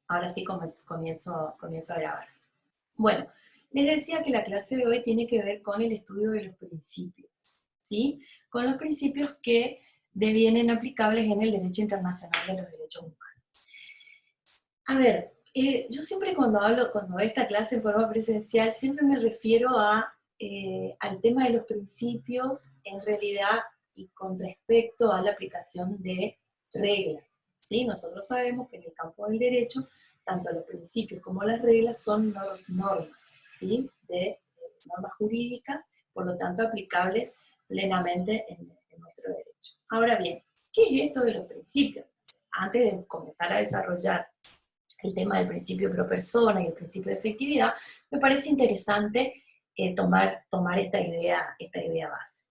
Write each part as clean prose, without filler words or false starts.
Ahora sí comienzo a grabar. Bueno, les decía que la clase de hoy tiene que ver con el estudio de los principios, ¿sí? Con los principios que devienen aplicables en el derecho internacional de los derechos humanos. A ver, yo siempre cuando doy esta clase en forma presencial, siempre me refiero al tema de los principios en realidad y con respecto a la aplicación de reglas, ¿sí? Nosotros sabemos que en el campo del derecho, tanto los principios como las reglas son normas, ¿sí? De normas jurídicas, por lo tanto aplicables plenamente en nuestro derecho. Ahora bien, ¿qué es esto de los principios? Antes de comenzar a desarrollar el tema del principio pro persona y el principio de efectividad, me parece interesante tomar esta idea base.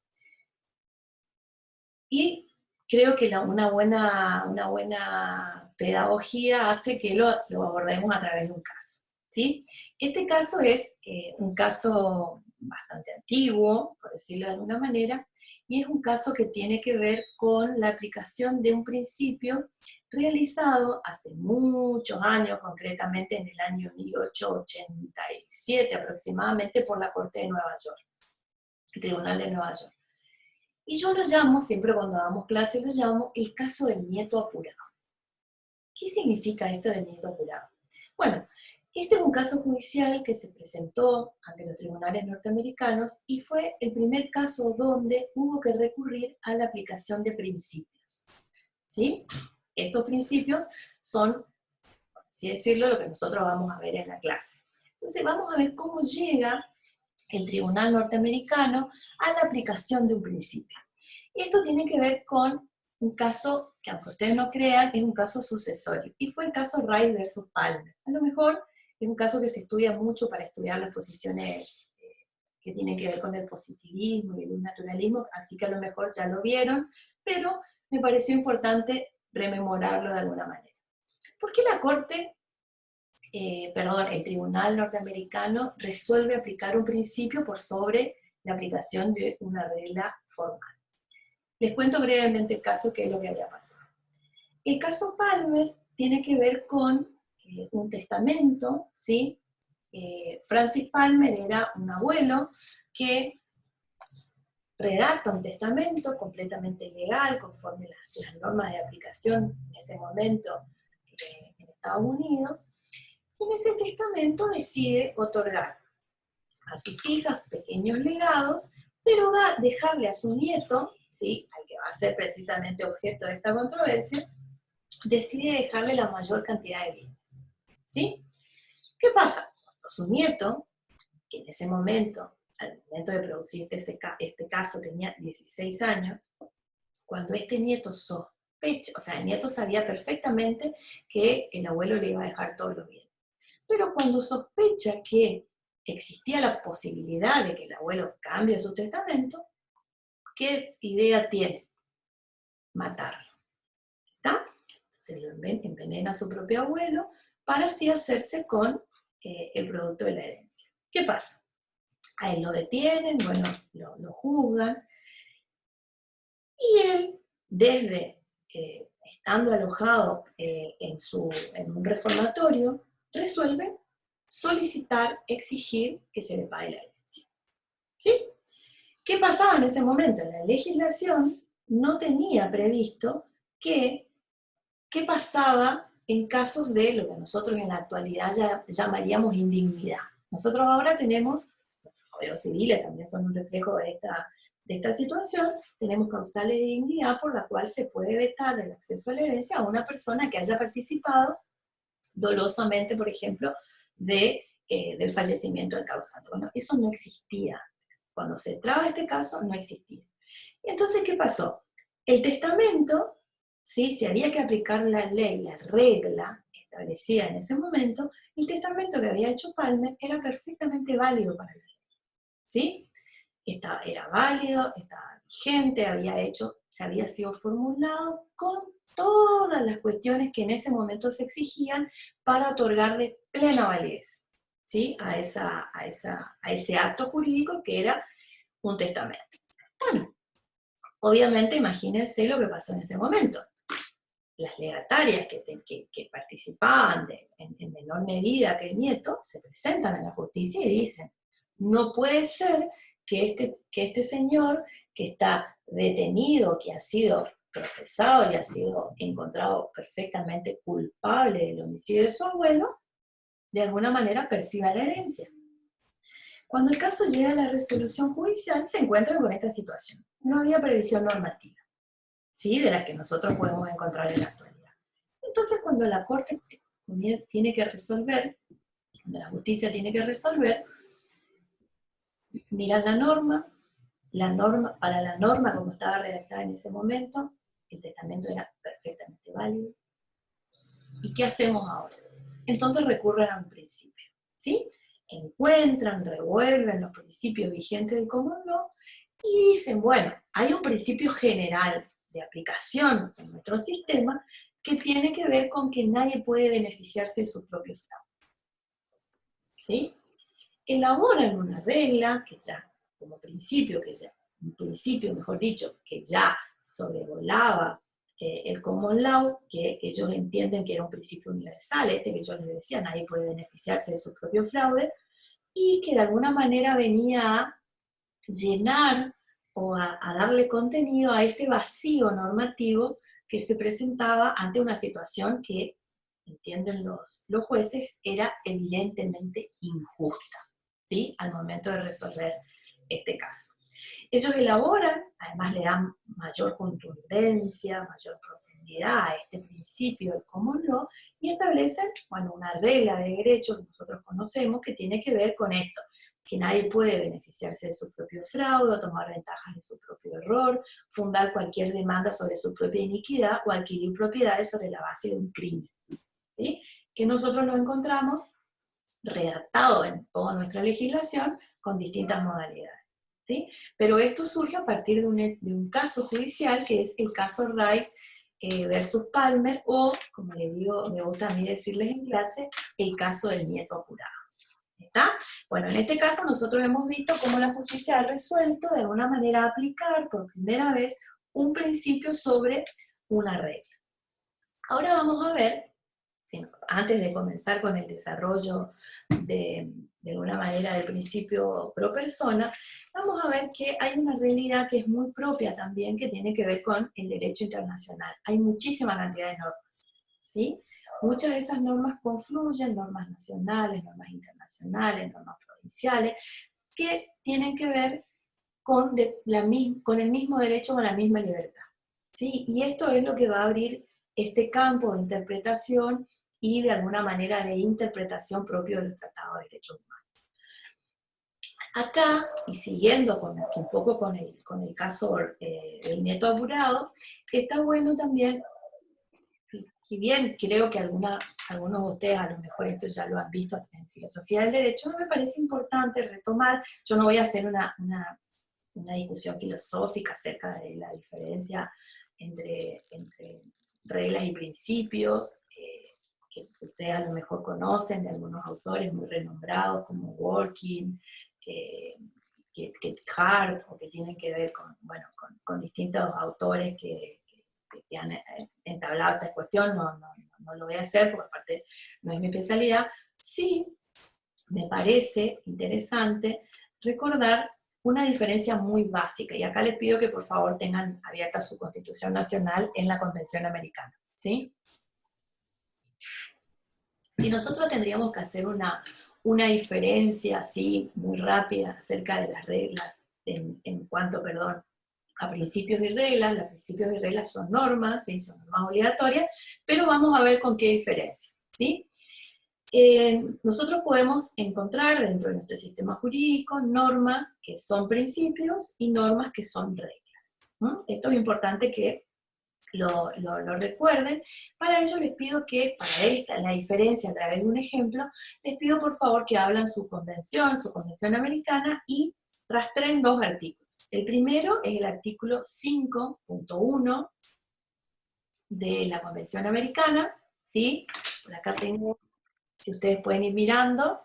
Y creo que una buena pedagogía hace que lo abordemos a través de un caso, ¿sí? Este caso es un caso bastante antiguo, por decirlo de alguna manera, y es un caso que tiene que ver con la aplicación de un principio realizado hace muchos años, concretamente en el año 1887 aproximadamente, por la Corte de Nueva York, el Tribunal de Nueva York. Y yo lo llamo, siempre cuando damos clase, lo llamo el caso del nieto apurado. ¿Qué significa esto del nieto apurado? Bueno, este es un caso judicial que se presentó ante los tribunales norteamericanos y fue el primer caso donde hubo que recurrir a la aplicación de principios, ¿sí? Estos principios son, por así decirlo, lo que nosotros vamos a ver en la clase. Entonces vamos a ver cómo llega el tribunal norteamericano a la aplicación de un principio. Esto tiene que ver con un caso que, aunque ustedes no crean, es un caso sucesorio, y fue el caso Wright versus Palmer. A lo mejor es un caso que se estudia mucho para estudiar las posiciones que tienen que ver con el positivismo y el naturalismo, así que a lo mejor ya lo vieron, pero me pareció importante rememorarlo de alguna manera. ¿Por qué la Corte el tribunal norteamericano resuelve aplicar un principio por sobre la aplicación de una regla formal? Les cuento brevemente el caso, qué es lo que había pasado. El caso Palmer tiene que ver con un testamento, ¿sí? Francis Palmer era un abuelo que redacta un testamento completamente legal, conforme las normas de aplicación en ese momento en Estados Unidos. En ese testamento decide otorgar a sus hijas pequeños legados, pero dejarle a su nieto, ¿sí? Al que va a ser precisamente objeto de esta controversia, decide dejarle la mayor cantidad de bienes, ¿sí? ¿Qué pasa? Cuando su nieto, que en ese momento, al momento de producir este caso tenía 16 años, cuando este nieto sospecha, o sea, el nieto sabía perfectamente que el abuelo le iba a dejar todos los bienes, pero cuando sospecha que existía la posibilidad de que el abuelo cambie su testamento, ¿qué idea tiene? Matarlo. ¿Está? Entonces lo envenena a su propio abuelo para así hacerse con el producto de la herencia. ¿Qué pasa? A él lo detienen, bueno, lo juzgan, y él, desde estando alojado en un reformatorio, resuelve solicitar, exigir que se le pague la herencia. ¿Sí? ¿Qué pasaba en ese momento? La legislación no tenía previsto qué pasaba en casos de lo que nosotros en la actualidad ya llamaríamos indignidad. Nosotros ahora tenemos, los códigos civiles también son un reflejo de esta situación, tenemos causales de indignidad por la cual se puede vetar el acceso a la herencia a una persona que haya participado dolosamente, por ejemplo, del fallecimiento del causante. Bueno, eso no existía. Cuando se traba este caso, no existía. Entonces, ¿qué pasó? El testamento, ¿sí? Si había que aplicar la ley, la regla establecida en ese momento, el testamento que había hecho Palmer era perfectamente válido para la ley, ¿sí? Era válido, estaba vigente, se había sido formulado con todas las cuestiones que en ese momento se exigían para otorgarle plena validez, ¿sí? a ese acto jurídico que era un testamento. Bueno, obviamente imagínense lo que pasó en ese momento. Las legatarias que participaban en menor medida que el nieto, se presentan a la justicia y dicen, no puede ser que este señor que está detenido, que ha sido procesado y ha sido encontrado perfectamente culpable del homicidio de su abuelo, de alguna manera perciba la herencia. Cuando el caso llega a la resolución judicial, se encuentran con esta situación. No había previsión normativa, ¿sí?, de la que nosotros podemos encontrar en la actualidad. Entonces, cuando la Corte tiene que resolver, cuando la justicia tiene que resolver, miran para la norma como estaba redactada en ese momento, el testamento era perfectamente válido. ¿Y qué hacemos ahora? Entonces recurren a un principio, ¿sí? Encuentran, revuelven los principios vigentes del common law y dicen, bueno, hay un principio general de aplicación en nuestro sistema que tiene que ver con que nadie puede beneficiarse de su propio fraude, ¿sí? Elaboran una regla que ya, como principio, un principio, mejor dicho, que ya sobrevolaba el common law, que ellos entienden que era un principio universal, que yo les decía, nadie puede beneficiarse de su propio fraude, y que de alguna manera venía a llenar o a darle contenido a ese vacío normativo que se presentaba ante una situación que, entienden los jueces, era evidentemente injusta, ¿sí?, al momento de resolver este caso. Ellos elaboran, además le dan mayor contundencia, mayor profundidad a este principio del common law, y establecen, bueno, una regla de derecho que nosotros conocemos que tiene que ver con esto, que nadie puede beneficiarse de su propio fraude, tomar ventajas de su propio error, fundar cualquier demanda sobre su propia iniquidad o adquirir propiedades sobre la base de un crimen, ¿sí?, que nosotros lo encontramos redactado en toda nuestra legislación con distintas modalidades, ¿sí? Pero esto surge a partir de un caso judicial que es el caso Rice versus Palmer, o, como le digo, me gusta a mí decirles en clase, el caso del nieto apurado. ¿Está? Bueno, en este caso nosotros hemos visto cómo la justicia ha resuelto de alguna manera aplicar por primera vez un principio sobre una regla. Ahora vamos a ver, antes de comenzar con el desarrollo de alguna manera del principio pro persona, vamos a ver que hay una realidad que es muy propia también, que tiene que ver con el derecho internacional. Hay muchísima cantidad de normas, ¿sí? Muchas de esas normas confluyen, normas nacionales, normas internacionales, normas provinciales, que tienen que ver con el mismo derecho, con la misma libertad, ¿sí? Y esto es lo que va a abrir este campo de interpretación y de alguna manera de interpretación propio de los tratados de derechos humanos. Acá, y siguiendo un poco con el caso del nieto apurado, está bueno también, si bien creo que algunos de ustedes a lo mejor esto ya lo han visto en filosofía del derecho, no me parece importante retomar, yo no voy a hacer una discusión filosófica acerca de la diferencia entre reglas y principios, que ustedes a lo mejor conocen de algunos autores muy renombrados como Working, Hart, o que tienen que ver con distintos autores que han entablado esta cuestión. No lo voy a hacer porque aparte no es mi especialidad. Sí me parece interesante recordar una diferencia muy básica, y acá les pido que por favor tengan abierta su Constitución Nacional en la Convención Americana, ¿sí? Si nosotros tendríamos que hacer una diferencia así muy rápida acerca de las reglas en cuanto, a principios y reglas, los principios y reglas son normas, ¿sí?, son normas obligatorias, pero vamos a ver con qué diferencia, ¿sí? Nosotros podemos encontrar dentro de nuestro sistema jurídico normas que son principios y normas que son reglas, ¿no? Esto es importante que lo recuerden. Para ello les pido que, para la diferencia a través de un ejemplo, les pido por favor que abran su convención americana, y rastreen dos artículos. El primero es el artículo 5.1 de la Convención Americana, ¿sí? Por acá tengo, si ustedes pueden ir mirando,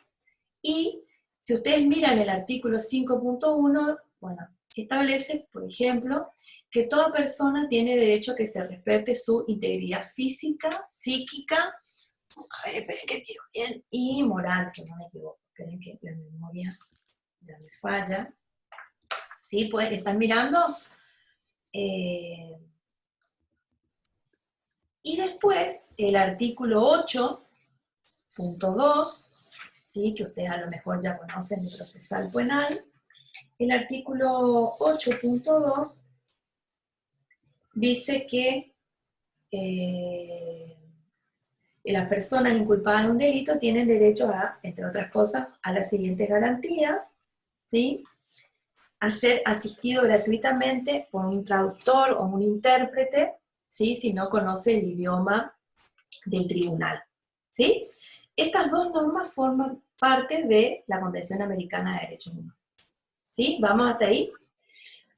y si ustedes miran el artículo 5.1, bueno, establece, por ejemplo, que toda persona tiene derecho a que se respete su integridad física, psíquica A ver, esperen que tiro bien. Y moral, si no me equivoco. Esperen que la memoria ya me falla. ¿Sí? Pues, ¿están mirando? Y después, el artículo 8.2, ¿sí? Que ustedes a lo mejor ya conocen el procesal penal. El artículo 8.2 dice que las personas inculpadas de un delito tienen derecho a, entre otras cosas, a las siguientes garantías, ¿sí? A ser asistido gratuitamente por un traductor o un intérprete, ¿sí? Si no conoce el idioma del tribunal, ¿sí? Estas dos normas forman parte de la Convención Americana de Derechos Humanos, ¿sí? ¿Vamos hasta ahí?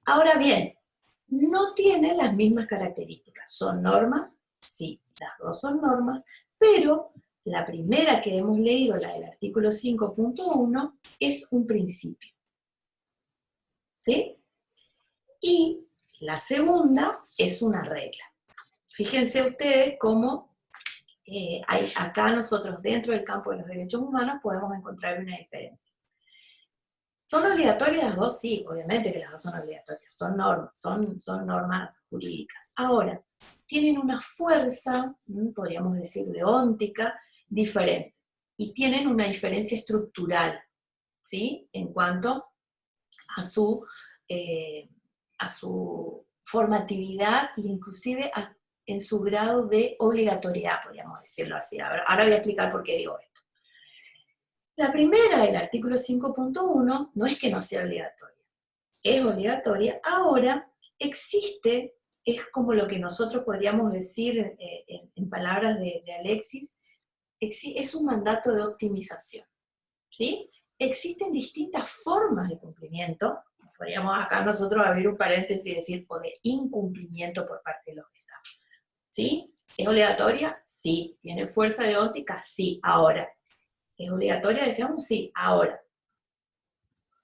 Ahora bien, no tienen las mismas características. ¿Son normas? Sí, las dos son normas, pero la primera que hemos leído, la del artículo 5.1, es un principio, ¿sí? Y la segunda es una regla. Fíjense ustedes cómo acá nosotros dentro del campo de los derechos humanos podemos encontrar una diferencia. ¿Son obligatorias las dos? Sí, obviamente que las dos son obligatorias, son normas, son normas jurídicas. Ahora, tienen una fuerza, podríamos decir deóntica, diferente, y tienen una diferencia estructural, ¿sí? En cuanto a su formatividad e inclusive en su grado de obligatoriedad, podríamos decirlo así. Ahora voy a explicar por qué digo esto. La primera, el artículo 5.1, no es que no sea obligatoria, es obligatoria. Ahora, existe, es como lo que nosotros podríamos decir en palabras de Alexis, es un mandato de optimización, ¿sí? Existen distintas formas de cumplimiento, podríamos acá nosotros abrir un paréntesis y decir, o de incumplimiento por parte de los estados, ¿sí? ¿Es obligatoria? Sí. ¿Tiene fuerza deóntica? Sí. Ahora, ¿es obligatoria? Decíamos, sí. Ahora,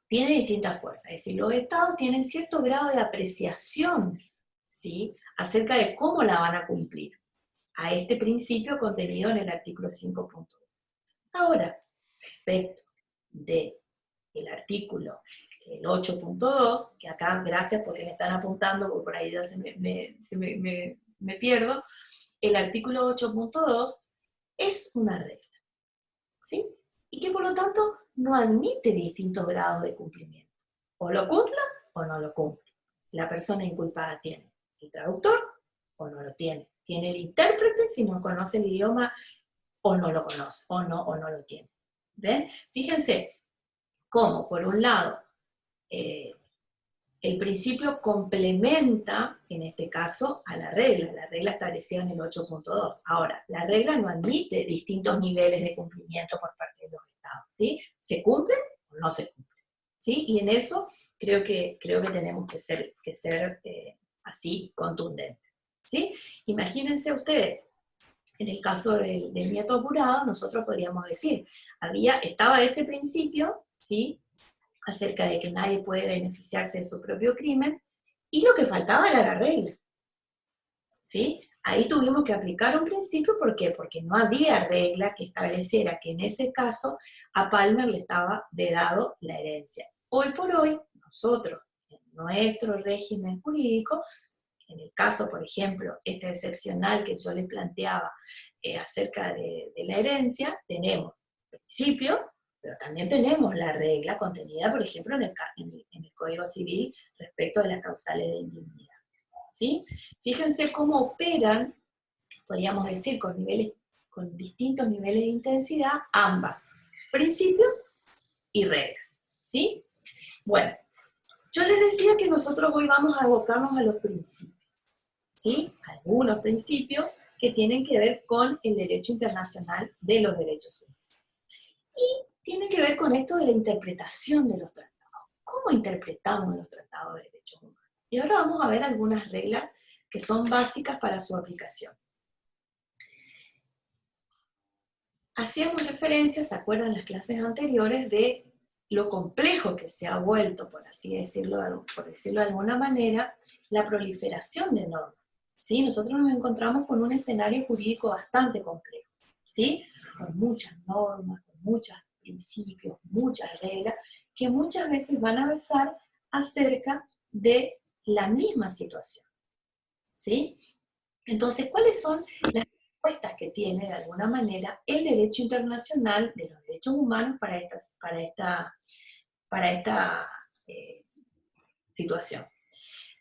tiene distintas fuerzas, es decir, los estados tienen cierto grado de apreciación, ¿sí? Acerca de cómo la van a cumplir, a este principio contenido en el artículo 5.1. Ahora, respecto del artículo el 8.2, que acá, gracias porque me están apuntando, porque por ahí ya me pierdo, el artículo 8.2 es una regla, ¿sí? Y que por lo tanto no admite distintos grados de cumplimiento. O lo cumple o no lo cumple. La persona inculpada tiene el traductor o no lo tiene. Tiene el intérprete si no conoce el idioma o no lo conoce, o no lo tiene. ¿Ven? Fíjense cómo, por un lado, el principio complementa, en este caso, a la regla establecida en el 8.2. Ahora, la regla no admite distintos niveles de cumplimiento por parte de los estados, ¿sí? ¿Se cumple o no se cumple? ¿Sí? Y en eso creo que tenemos que ser así contundentes, ¿sí? Imagínense ustedes, en el caso del nieto apurado, nosotros podríamos decir, estaba ese principio, ¿sí? Acerca de que nadie puede beneficiarse de su propio crimen, y lo que faltaba era la regla, ¿sí? Ahí tuvimos que aplicar un principio, ¿por qué? Porque no había regla que estableciera que en ese caso a Palmer le estaba vedado la herencia. Hoy por hoy, nosotros, en nuestro régimen jurídico, en el caso, por ejemplo, este excepcional que yo les planteaba acerca de la herencia, tenemos principio, pero también tenemos la regla contenida, por ejemplo, en el Código Civil respecto de las causales de indignidad, ¿sí? Fíjense cómo operan, podríamos decir, con distintos niveles de intensidad, ambas, principios y reglas, ¿sí? Bueno, yo les decía que nosotros hoy vamos a abocarnos a los principios, ¿sí? Algunos principios que tienen que ver con el derecho internacional de los derechos humanos. Y tiene que ver con esto de la interpretación de los tratados. ¿Cómo interpretamos los tratados de derechos humanos? Y ahora vamos a ver algunas reglas que son básicas para su aplicación. Hacíamos referencia, ¿se acuerdan las clases anteriores, de lo complejo que se ha vuelto, por así decirlo, por decirlo de alguna manera, la proliferación de normas? ¿Sí? Nosotros nos encontramos con un escenario jurídico bastante complejo. ¿sí? Con muchas normas, con muchos principios, muchas reglas, que muchas veces van a versar acerca de la misma situación, ¿sí? Entonces, ¿cuáles son las respuestas que tiene de alguna manera el derecho internacional de los derechos humanos para esta situación?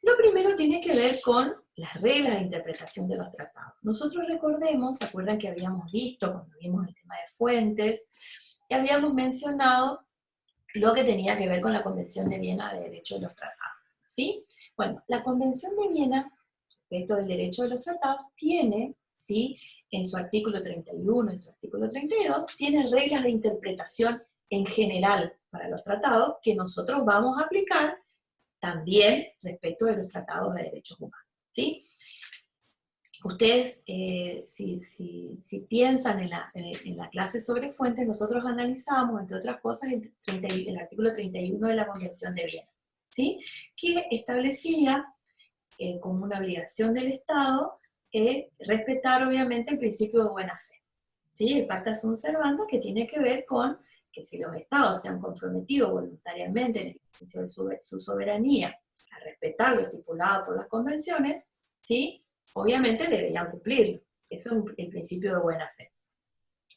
Lo primero tiene que ver con las reglas de interpretación de los tratados. Nosotros recordemos, ¿se acuerdan que habíamos visto cuando vimos el tema de fuentes? Y habíamos mencionado lo que tenía que ver con la Convención de Viena de Derecho de los Tratados, ¿sí? Bueno, la Convención de Viena, respecto del derecho de los tratados, tiene, ¿sí? En su artículo 31, en su artículo 32, tiene reglas de interpretación en general para los tratados que nosotros vamos a aplicar también respecto de los tratados de derechos humanos, ¿sí? Ustedes, si piensan en la clase sobre fuentes, nosotros analizamos, entre otras cosas, el artículo 31 de la Convención de Viena, ¿sí? Que establecía como una obligación del Estado respetar, obviamente, el principio de buena fe, ¿sí? El Pacta Sunt Servanda, que tiene que ver con que si los Estados se han comprometido voluntariamente en el ejercicio de su soberanía a respetar lo estipulado por las convenciones, ¿sí? Obviamente deberían cumplirlo. Eso es el principio de buena fe.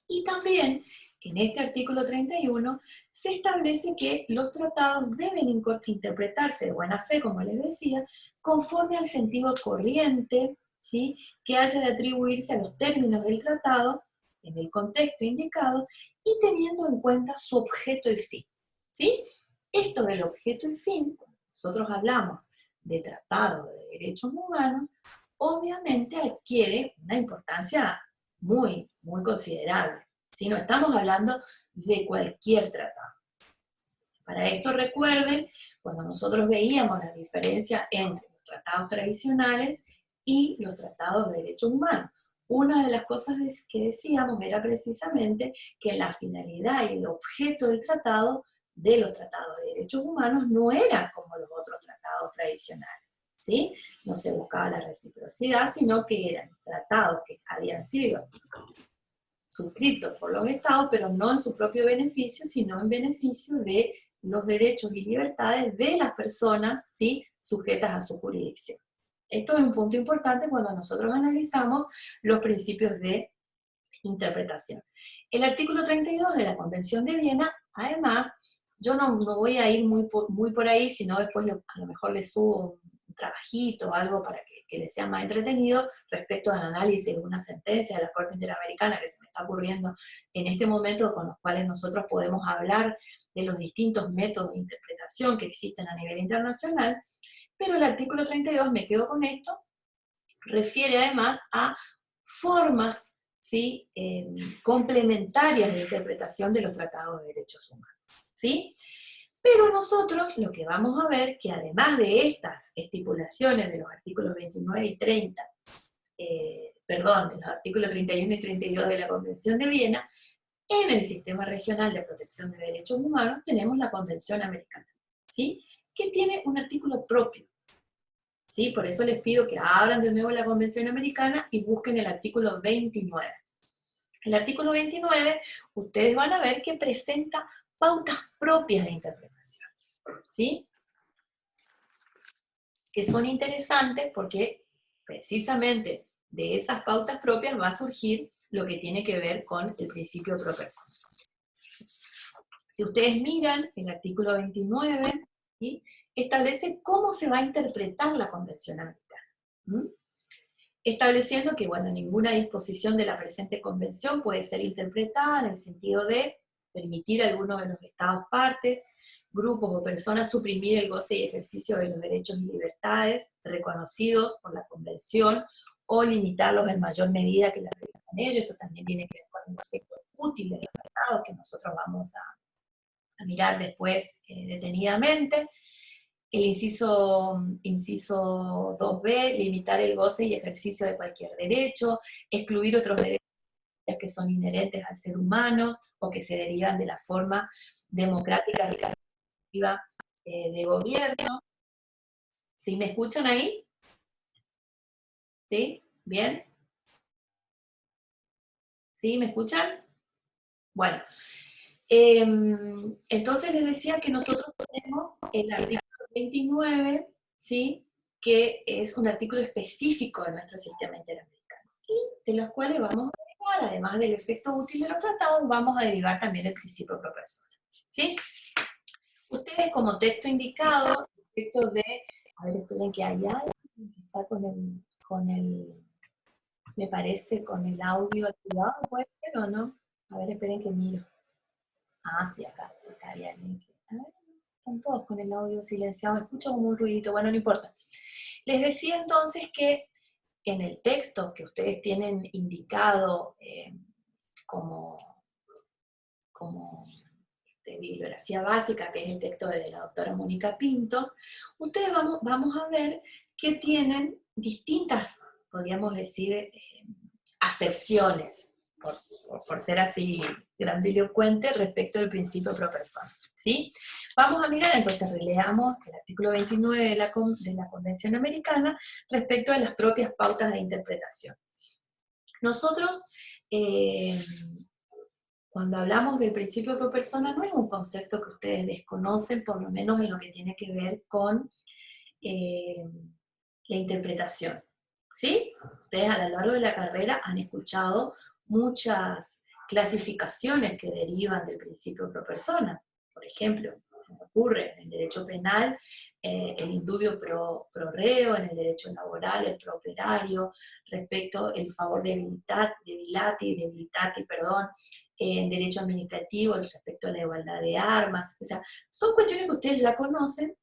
Y también, en este artículo 31, se establece que los tratados deben interpretarse de buena fe, como les decía, conforme al sentido corriente, ¿sí? Que haya de atribuirse a los términos del tratado, en el contexto indicado, y teniendo en cuenta su objeto y fin, ¿sí? Esto del objeto y fin, cuando nosotros hablamos de tratado de derechos humanos, obviamente adquiere una importancia muy, muy considerable. Si no estamos hablando de cualquier tratado. Para esto recuerden, cuando nosotros veíamos la diferencia entre los tratados tradicionales y los tratados de derechos humanos, una de las cosas que decíamos era precisamente que la finalidad y el objeto del tratado, de los tratados de derechos humanos, no era como los otros tratados tradicionales, ¿sí? No se buscaba la reciprocidad, sino que eran tratados que habían sido suscritos por los estados, pero no en su propio beneficio, sino en beneficio de los derechos y libertades de las personas, ¿sí? Sujetas a su jurisdicción. Esto es un punto importante cuando nosotros analizamos los principios de interpretación. El artículo 32 de la Convención de Viena, además, yo no voy a ir muy por ahí, sino después a lo mejor les subo un trabajito o algo para que les sea más entretenido respecto al análisis de una sentencia de la Corte Interamericana que se me está ocurriendo en este momento, con los cuales nosotros podemos hablar de los distintos métodos de interpretación que existen a nivel internacional, pero el artículo 32, me quedo con esto, refiere además a formas, ¿sí? Complementarias de interpretación de los tratados de derechos humanos, ¿sí? Pero nosotros lo que vamos a ver que además de estas estipulaciones de los artículos 29 y 30, de los artículos 31 y 32 de la Convención de Viena, en el Sistema Regional de Protección de Derechos Humanos tenemos la Convención Americana, ¿sí? Que tiene un artículo propio, ¿sí? Por eso les pido que abran de nuevo la Convención Americana y busquen el artículo 29. El artículo 29, ustedes van a ver que presenta pautas propias de interpretación, ¿sí? Que son interesantes porque precisamente de esas pautas propias va a surgir lo que tiene que ver con el principio pro persona. Si ustedes miran el artículo 29, ¿sí? Establece cómo se va a interpretar la Convención Americana. Estableciendo que, bueno, ninguna disposición de la presente convención puede ser interpretada en el sentido de permitir a alguno de los estados partes, grupos o personas suprimir el goce y ejercicio de los derechos y libertades reconocidos por la convención o limitarlos en mayor medida que la regulan ellos. Esto también tiene que ver con el efecto útil de los tratados que nosotros vamos a mirar después detenidamente. El inciso 2b, limitar el goce y ejercicio de cualquier derecho, excluir otros derechos que son inherentes al ser humano o que se derivan de la forma democrática representativa de gobierno. ¿Sí me escuchan ahí? ¿Sí? ¿Bien? ¿Sí? ¿Me escuchan? Bueno, entonces les decía que nosotros tenemos el artículo 29, ¿sí? Que es un artículo específico de nuestro sistema interamericano, ¿sí? De los cuales vamos a derivar, además del efecto útil de los tratados, vamos a derivar también el principio pro persona, ¿sí? Ustedes como texto indicado, respecto de, a ver, esperen que hay algo que está me parece, con el audio activado, ¿puede ser o no? A ver, esperen que miro. Ah, sí, acá hay alguien que... A ver, están todos con el audio silenciado, escucho como un ruidito, bueno, no importa. Les decía entonces que en el texto que ustedes tienen indicado como de bibliografía básica, que es el texto de la doctora Mónica Pinto, ustedes vamos a ver que tienen distintas, podríamos decir, acepciones, por ser así grandilocuente, respecto del principio pro persona, ¿sí? Vamos a mirar, entonces releamos el artículo 29 de la Convención Americana respecto de las propias pautas de interpretación. Nosotros, cuando hablamos del principio pro persona, no es un concepto que ustedes desconocen, por lo menos en lo que tiene que ver con la interpretación, ¿sí? Ustedes a lo largo de la carrera han escuchado muchas clasificaciones que derivan del principio pro persona. Por ejemplo, se me ocurre en el derecho penal, el indubio pro reo, en el derecho laboral, el pro operario, respecto el favor debilitati, perdón, en derecho administrativo, respecto a la igualdad de armas. O sea, son cuestiones que ustedes ya conocen,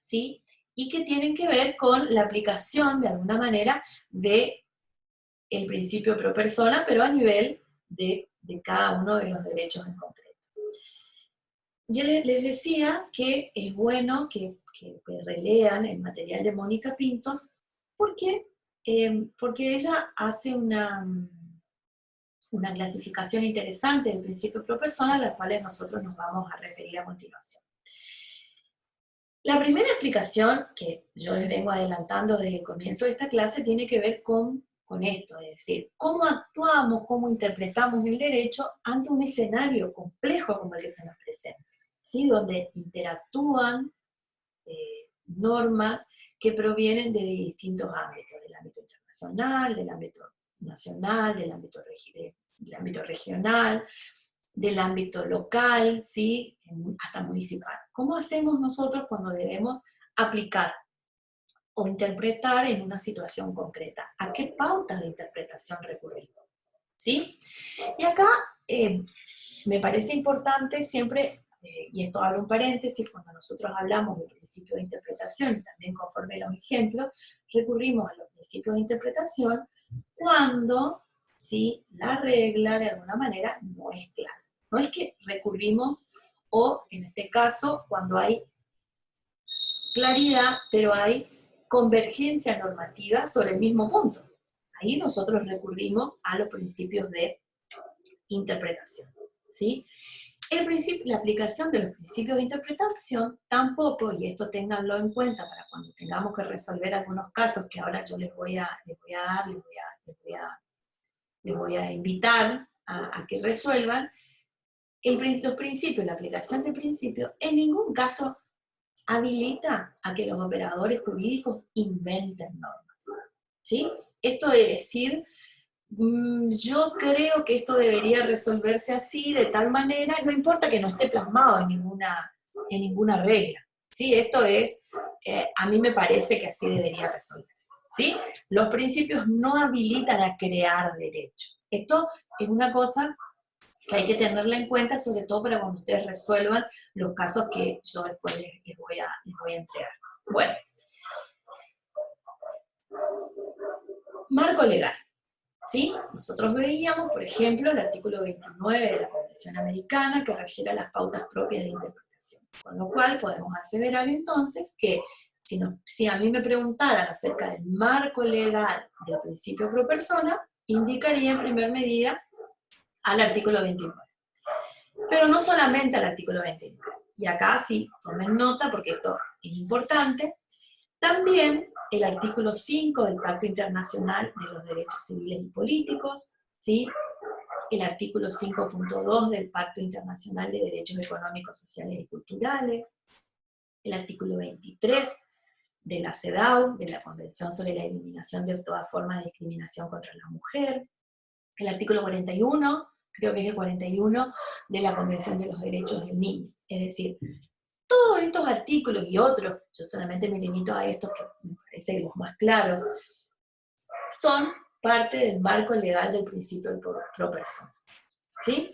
¿sí? Y que tienen que ver con la aplicación, de alguna manera, de el principio pro persona, pero a nivel de cada uno de los derechos en concreto. Yo les decía que es bueno que relean el material de Mónica Pintos, porque ella hace una clasificación interesante del principio pro persona, a la cual nosotros nos vamos a referir a continuación. La primera explicación que yo les vengo adelantando desde el comienzo de esta clase tiene que ver con esto, es decir, cómo actuamos, cómo interpretamos el derecho ante un escenario complejo como el que se nos presenta, ¿sí? Donde interactúan normas que provienen de distintos ámbitos, del ámbito internacional, del ámbito nacional, del ámbito regional, del ámbito local, ¿sí? Hasta municipal. ¿Cómo hacemos nosotros cuando debemos aplicar o interpretar en una situación concreta? ¿A qué pautas de interpretación recurrimos? ¿Sí? Y acá me parece importante siempre, y esto abro un paréntesis, cuando nosotros hablamos del principio de interpretación, y también conforme los ejemplos, recurrimos a los principios de interpretación cuando, ¿sí?, la regla de alguna manera no es clara. No es que recurrimos, o en este caso, cuando hay claridad, pero hay convergencia normativa sobre el mismo punto. Ahí nosotros recurrimos a los principios de interpretación, ¿sí? La aplicación de los principios de interpretación tampoco, y esto ténganlo en cuenta para cuando tengamos que resolver algunos casos que ahora yo les voy a invitar a que resuelvan, los principios, la aplicación de principios, en ningún caso habilita a que los operadores jurídicos inventen normas, ¿sí? Esto de decir, yo creo que esto debería resolverse así, de tal manera, no importa que no esté plasmado en ninguna regla, ¿sí? Esto es, a mí me parece que así debería resolverse, ¿sí? Los principios no habilitan a crear derecho. Esto es una cosa que hay que tenerla en cuenta, sobre todo para cuando ustedes resuelvan los casos que yo después les voy a entregar. Bueno, marco legal, ¿sí? Nosotros veíamos, por ejemplo, el artículo 29 de la Convención Americana que refiere a las pautas propias de interpretación, con lo cual podemos aseverar entonces que si a mí me preguntaran acerca del marco legal del principio pro persona, indicaría en primer medida al artículo 29. Pero no solamente al artículo 29. Y acá sí, tomen nota porque esto es importante. También el artículo 5 del Pacto Internacional de los Derechos Civiles y Políticos, ¿sí? el artículo 5.2 del Pacto Internacional de Derechos Económicos, Sociales y Culturales, el artículo 23 de la CEDAW, de la Convención sobre la Eliminación de toda forma de discriminación contra la mujer, el artículo 41, creo que es el 41, de la Convención de los Derechos del Niño. Es decir, todos estos artículos y otros, yo solamente me limito a estos que me parecen los más claros, son parte del marco legal del principio del pro persona. ¿Sí?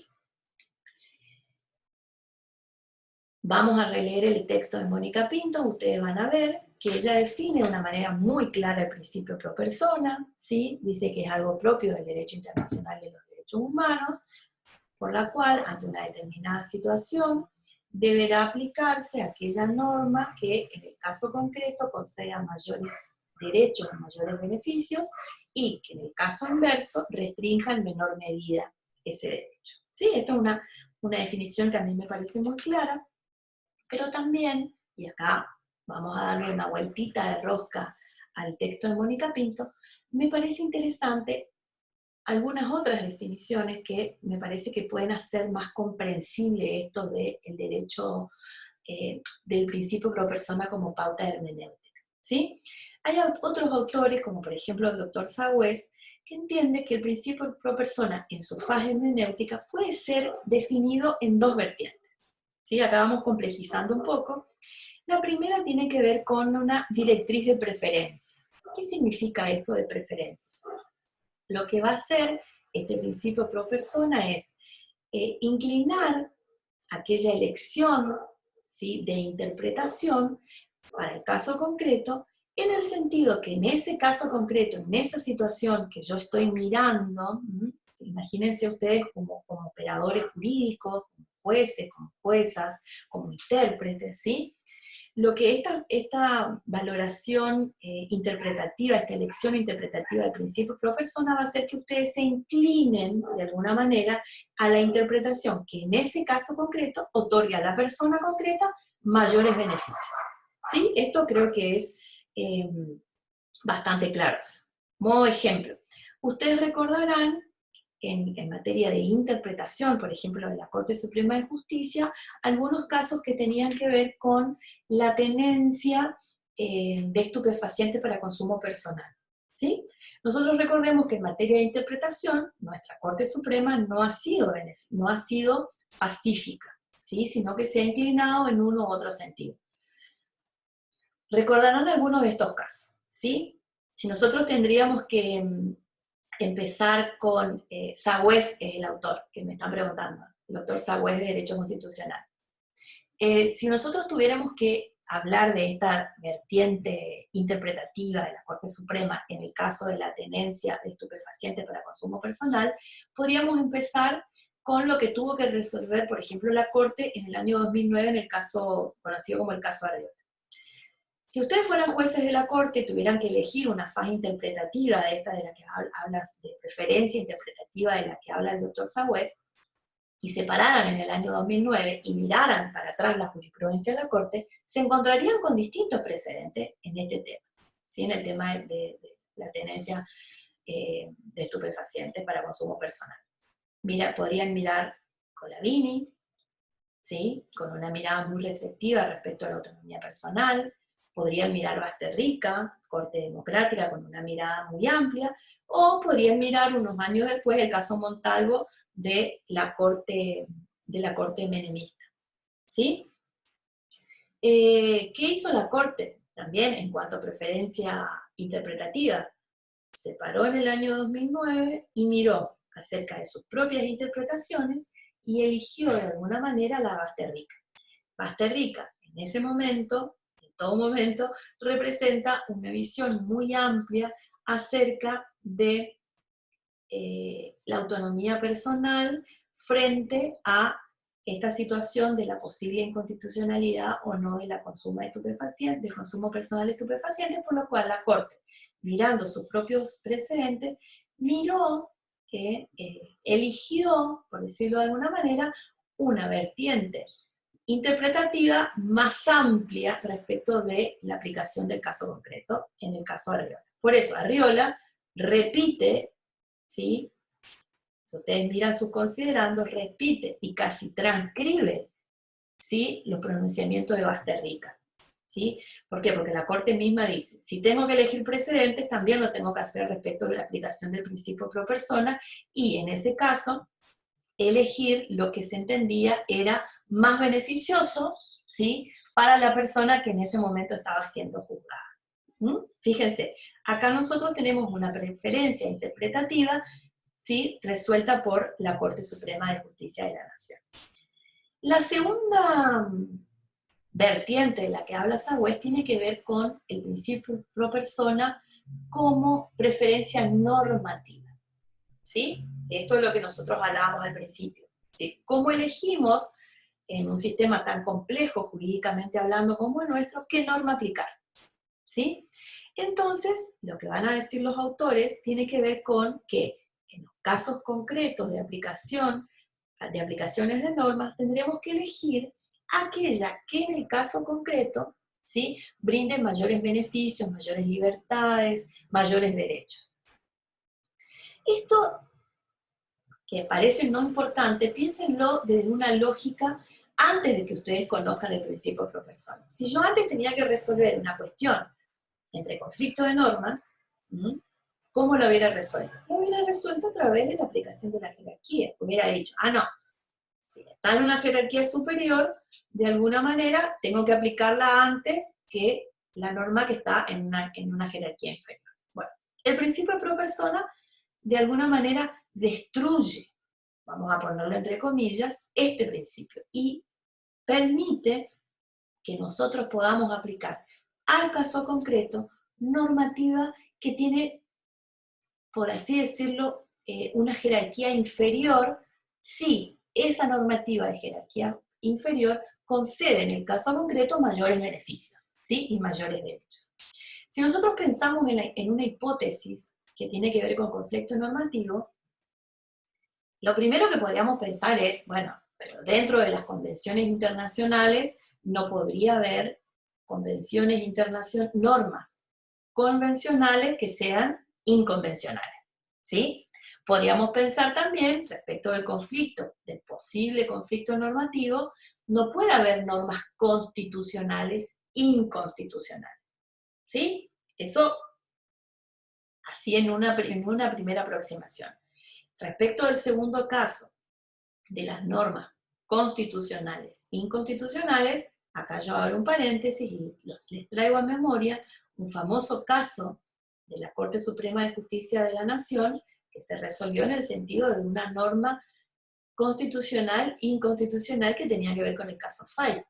Vamos a releer el texto de Mónica Pinto, ustedes van a ver que ella define de una manera muy clara el principio pro persona, ¿sí? Dice que es algo propio del derecho internacional de los derechos humanos, por la cual, ante una determinada situación, deberá aplicarse aquella norma que en el caso concreto conceda mayores derechos o mayores beneficios y que en el caso inverso restrinja en menor medida ese derecho. ¿Sí? Esto es una definición que a mí me parece muy clara, pero también, y acá vamos a darle una vueltita de rosca al texto de Mónica Pinto, me parece interesante algunas otras definiciones que me parece que pueden hacer más comprensible esto del derecho del principio pro persona como pauta hermenéutica, ¿sí? Hay otros autores, como por ejemplo el doctor Sagüez, que entiende que el principio pro persona en su fase hermenéutica puede ser definido en dos vertientes, ¿sí? Acá vamos complejizando un poco. La primera tiene que ver con una directriz de preferencia. ¿Qué significa esto de preferencia? Lo que va a hacer este principio pro persona es inclinar aquella elección, ¿sí?, de interpretación para el caso concreto, en el sentido que en ese caso concreto, en esa situación que yo estoy mirando, imagínense ustedes como operadores jurídicos, como jueces, como juezas, como intérpretes, ¿sí? Lo que esta valoración interpretativa, esta elección interpretativa del principio pro persona va a hacer que ustedes se inclinen de alguna manera a la interpretación que en ese caso concreto otorga a la persona concreta mayores beneficios. ¿Sí? Esto creo que es bastante claro. Modo ejemplo, ustedes recordarán en materia de interpretación, por ejemplo, de la Corte Suprema de Justicia, algunos casos que tenían que ver con la tenencia de estupefacientes para consumo personal, ¿sí? Nosotros recordemos que en materia de interpretación, nuestra Corte Suprema no ha sido pacífica, ¿sí? Sino que se ha inclinado en uno u otro sentido. Recordarán algunos de estos casos, ¿sí? Si nosotros tendríamos que empezar con Sagüez, que es el autor que me están preguntando, el doctor Sagüez de Derecho Constitucional. Si nosotros tuviéramos que hablar de esta vertiente interpretativa de la Corte Suprema en el caso de la tenencia de estupefacientes para consumo personal, podríamos empezar con lo que tuvo que resolver, por ejemplo, la Corte en el año 2009 en el caso conocido como el caso Arriola. Si ustedes fueran jueces de la Corte y tuvieran que elegir una fase interpretativa de esta de la que hablas, de preferencia interpretativa de la que habla el doctor Sagüez, y se pararan en el año 2009 y miraran para atrás la jurisprudencia de la Corte, se encontrarían con distintos precedentes en este tema, ¿sí? En el tema de la tenencia de estupefacientes para consumo personal. Podrían mirar Colavini, ¿sí?, con una mirada muy restrictiva respecto a la autonomía personal. Podrían mirar Basterrica, Corte Democrática, con una mirada muy amplia, o podrían mirar unos años después el caso Montalvo de la Corte menemista, ¿sí? ¿Qué hizo la Corte también en cuanto a preferencia interpretativa? Se paró en el año 2009 y miró acerca de sus propias interpretaciones y eligió de alguna manera la Basterrica. Basterrica, en ese momento, en todo momento, representa una visión muy amplia acerca de la autonomía personal frente a esta situación de la posible inconstitucionalidad o no de la consumo de estupefacientes, del consumo personal de estupefacientes, por lo cual la Corte, mirando sus propios precedentes, miró que eligió, por decirlo de alguna manera, una vertiente interpretativa más amplia respecto de la aplicación del caso concreto, en el caso Arriola. Por eso Arriola repite, ¿sí?, Ustedes miran sus considerandos, repite y casi transcribe, ¿sí?, los pronunciamientos de Basterrica, ¿sí? ¿Por qué? Porque la Corte misma dice, si tengo que elegir precedentes, también lo tengo que hacer respecto de la aplicación del principio pro persona, y en ese caso, elegir lo que se entendía era más beneficioso, ¿sí?, para la persona que en ese momento estaba siendo juzgada. Fíjense, acá nosotros tenemos una preferencia interpretativa, ¿sí?, resuelta por la Corte Suprema de Justicia de la Nación. La segunda vertiente de la que habla Sagüez tiene que ver con el principio pro persona como preferencia normativa, ¿sí? Esto es lo que nosotros hablábamos al principio, ¿sí? ¿Cómo elegimos en un sistema tan complejo jurídicamente hablando como el nuestro, qué norma aplicar? ¿Sí? Entonces, lo que van a decir los autores tiene que ver con que en los casos concretos de aplicación, de aplicaciones de normas, tendremos que elegir aquella que en el caso concreto, ¿sí?, brinde mayores beneficios, mayores libertades, mayores derechos. Esto, que parece no importante, piénsenlo desde una lógica antes de que ustedes conozcan el principio pro persona. Si yo antes tenía que resolver una cuestión entre conflictos de normas, ¿cómo lo hubiera resuelto? Lo hubiera resuelto a través de la aplicación de la jerarquía. Hubiera dicho, no, si está en una jerarquía superior, de alguna manera tengo que aplicarla antes que la norma que está en una jerarquía inferior. Bueno, el principio pro persona de alguna manera destruye, vamos a ponerlo entre comillas, este principio y permite que nosotros podamos aplicar al caso concreto normativa que tiene, por así decirlo, una jerarquía inferior, si esa normativa de jerarquía inferior concede en el caso concreto mayores beneficios, ¿sí?, y mayores derechos. Si nosotros pensamos en una hipótesis que tiene que ver con conflicto normativo, lo primero que podríamos pensar es, bueno, pero dentro de las convenciones internacionales no podría haber convenciones internacionales, normas convencionales que sean inconvencionales, ¿sí? Podríamos pensar también, respecto del conflicto, del posible conflicto normativo, no puede haber normas constitucionales inconstitucionales, ¿sí? Eso, así en una primera aproximación. Respecto del segundo caso, de las normas constitucionales inconstitucionales, acá yo abro un paréntesis y les traigo a memoria un famoso caso de la Corte Suprema de Justicia de la Nación que se resolvió en el sentido de una norma constitucional inconstitucional que tenía que ver con el caso Fay,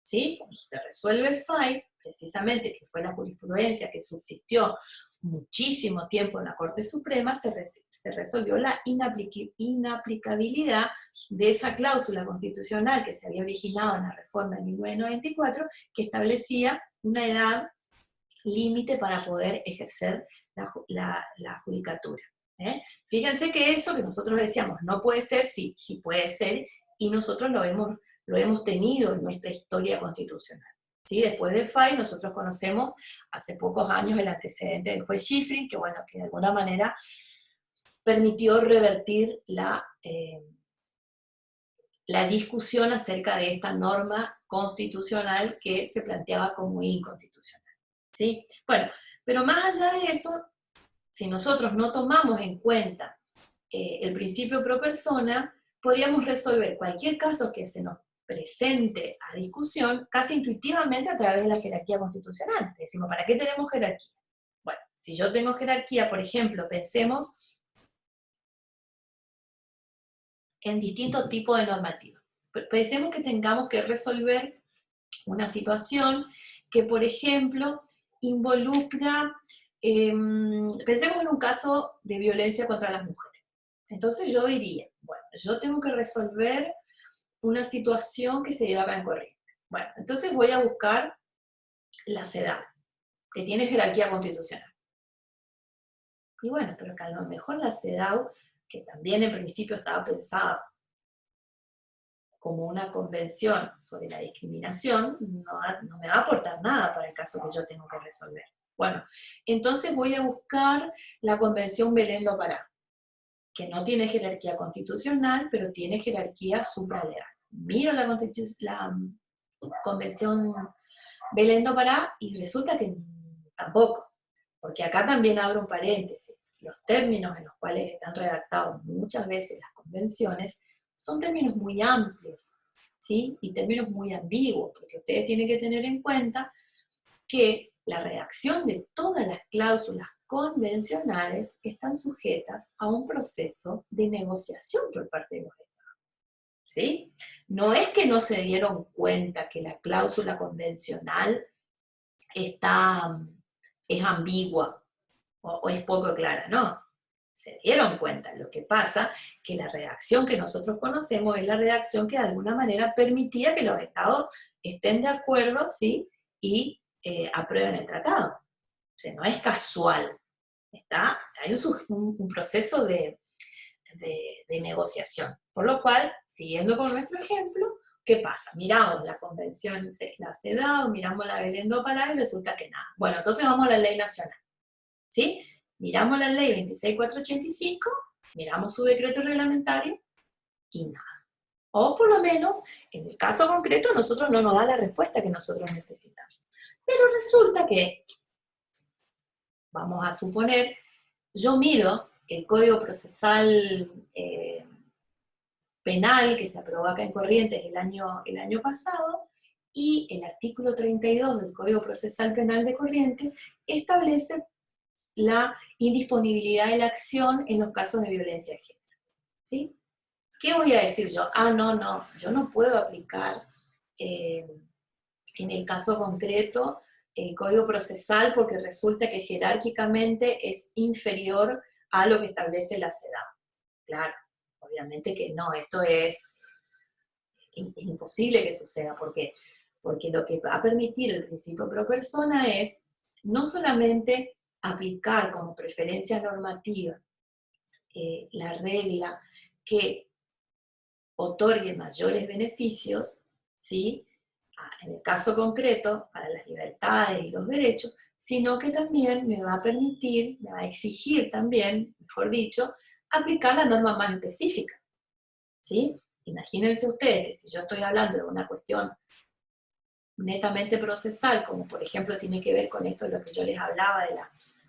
¿sí? Cuando se resuelve el Fay, precisamente, que fue la jurisprudencia que subsistió muchísimo tiempo en la Corte Suprema, se resolvió la inaplicabilidad de esa cláusula constitucional que se había originado en la reforma de 1994, que establecía una edad límite para poder ejercer la judicatura. Fíjense que eso que nosotros decíamos, no puede ser, sí puede ser, y nosotros lo hemos tenido en nuestra historia constitucional. ¿Sí? Después de Fay, nosotros conocemos hace pocos años el antecedente del juez Schifrin, que bueno, que de alguna manera permitió revertir la discusión acerca de esta norma constitucional que se planteaba como inconstitucional, ¿sí? Bueno, pero más allá de eso, si nosotros no tomamos en cuenta el principio pro persona, podríamos resolver cualquier caso que se nos presente a discusión casi intuitivamente a través de la jerarquía constitucional. Decimos, ¿para qué tenemos jerarquía? Bueno, si yo tengo jerarquía, por ejemplo, pensemos en distintos tipos de normativas. Pensemos que tengamos que resolver una situación que, por ejemplo, involucra, pensemos en un caso de violencia contra las mujeres. Entonces yo diría, bueno, yo tengo que resolver una situación que se lleva acá en Corrientes. Bueno, entonces voy a buscar la CEDAW, que tiene jerarquía constitucional. Y bueno, pero que a lo mejor la CEDAW, que también en principio estaba pensada como una convención sobre la discriminación, no me va a aportar nada para el caso que yo tengo que resolver. Bueno, entonces voy a buscar la Convención Belén do Pará. que no tiene jerarquía constitucional, pero tiene jerarquía supralegal. Miro la Convención Belén do Pará y resulta que tampoco, porque acá también abro un paréntesis. Los términos en los cuales están redactados muchas veces las convenciones son términos muy amplios, ¿sí? Y términos muy ambiguos, porque ustedes tienen que tener en cuenta que la redacción de todas las cláusulas convencionales están sujetas a un proceso de negociación por parte de los estados, ¿sí? No es que no se dieron cuenta que la cláusula convencional es ambigua o es poco clara, no. Se dieron cuenta. Lo que pasa que la redacción que nosotros conocemos es la redacción que de alguna manera permitía que los estados estén de acuerdo, ¿sí? Y aprueben el tratado. O sea, no es casual. Hay un proceso de negociación. Por lo cual, siguiendo con nuestro ejemplo, ¿qué pasa? Miramos la convención, la CEDAW, miramos la Belén do Pará y resulta que nada. Bueno, entonces vamos a la ley nacional, ¿sí? Miramos la ley 26485, miramos su decreto reglamentario y nada. O por lo menos, en el caso concreto, nosotros no nos da la respuesta que nosotros necesitamos. Pero resulta que, vamos a suponer, yo miro el Código Procesal Penal que se aprobó acá en Corrientes el año pasado, y el artículo 32 del Código Procesal Penal de Corrientes establece la indisponibilidad de la acción en los casos de violencia de género, ¿sí? ¿Qué voy a decir yo? No, yo no puedo aplicar en el caso concreto el código procesal porque resulta que jerárquicamente es inferior a lo que establece la CEDAW. Claro, obviamente que no, esto es imposible que suceda, porque lo que va a permitir el principio pro persona es no solamente aplicar como preferencia normativa la regla que otorgue mayores beneficios, ¿sí? En el caso concreto, para las libertades y los derechos, sino que también me va a permitir, me va a exigir también, mejor dicho, aplicar la norma más específica, ¿sí? Imagínense ustedes que si yo estoy hablando de una cuestión netamente procesal, como por ejemplo tiene que ver con esto de lo que yo les hablaba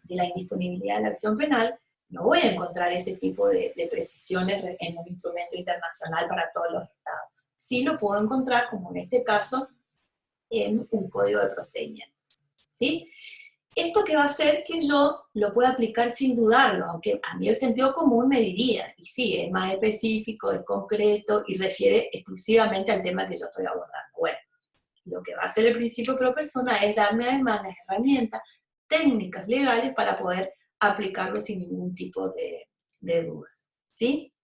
de la indisponibilidad de la acción penal, no voy a encontrar ese tipo de precisiones en un instrumento internacional para todos los estados. Sí lo puedo encontrar, como en este caso, en un código de procedimientos, ¿sí? Esto que va a hacer que yo lo pueda aplicar sin dudarlo, aunque a mí el sentido común me diría, y sí, es más específico, es concreto y refiere exclusivamente al tema que yo estoy abordando. Bueno, lo que va a hacer el principio pro persona es darme además las herramientas técnicas legales para poder aplicarlo sin ningún tipo de dudas, ¿sí?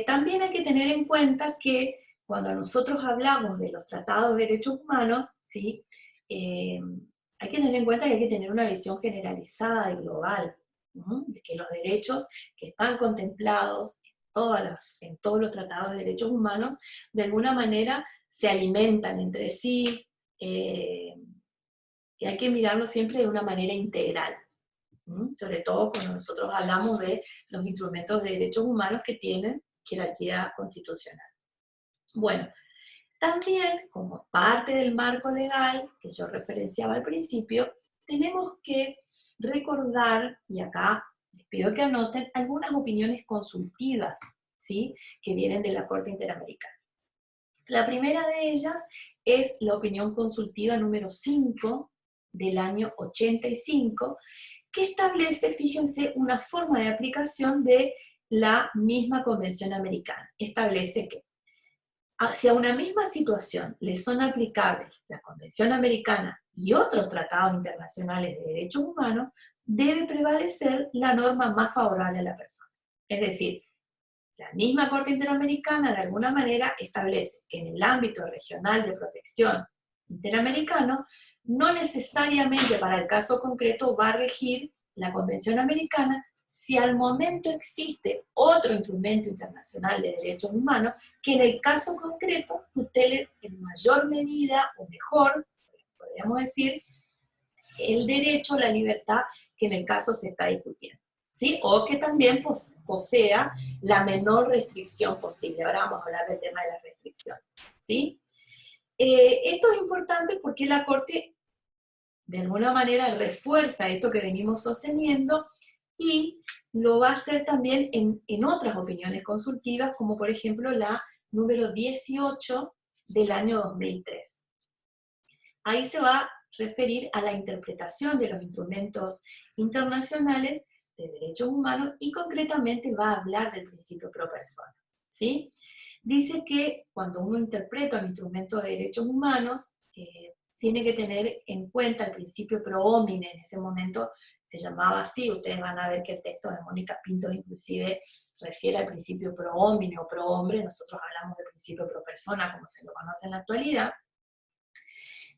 También hay que tener en cuenta que cuando nosotros hablamos de los tratados de derechos humanos, ¿sí? Hay que tener en cuenta que hay que tener una visión generalizada y global, ¿no? De que los derechos que están contemplados en todos los tratados de derechos humanos, de alguna manera se alimentan entre sí, y hay que mirarlo siempre de una manera integral, sobre todo cuando nosotros hablamos de los instrumentos de derechos humanos que tienen jerarquía constitucional. Bueno, también como parte del marco legal que yo referenciaba al principio, tenemos que recordar, y acá les pido que anoten, algunas opiniones consultivas, ¿sí? Que vienen de la Corte Interamericana. La primera de ellas es la opinión consultiva número 5 del año 85, que establece, fíjense, una forma de aplicación de la misma Convención Americana. Establece que si a una misma situación le son aplicables la Convención Americana y otros tratados internacionales de derechos humanos, debe prevalecer la norma más favorable a la persona. Es decir, la misma Corte Interamericana de alguna manera establece que en el ámbito regional de protección interamericano, no necesariamente para el caso concreto va a regir la Convención Americana si al momento existe otro instrumento internacional de derechos humanos que en el caso concreto tutele en mayor medida o mejor, podríamos decir, el derecho a la libertad que en el caso se está discutiendo, ¿sí? O que también posea la menor restricción posible. Ahora vamos a hablar del tema de la restricción, ¿sí? Esto es importante porque la Corte de alguna manera refuerza esto que venimos sosteniendo y lo va a hacer también en otras opiniones consultivas, como por ejemplo la número 18 del año 2003. Ahí se va a referir a la interpretación de los instrumentos internacionales de derechos humanos y concretamente va a hablar del principio pro persona, ¿sí? Dice que cuando uno interpreta un instrumento de derechos humanos, tiene que tener en cuenta el principio pro homine. En ese momento se llamaba así, ustedes van a ver que el texto de Mónica Pinto inclusive refiere al principio pro homine o pro hombre, nosotros hablamos del principio pro persona como se lo conoce en la actualidad.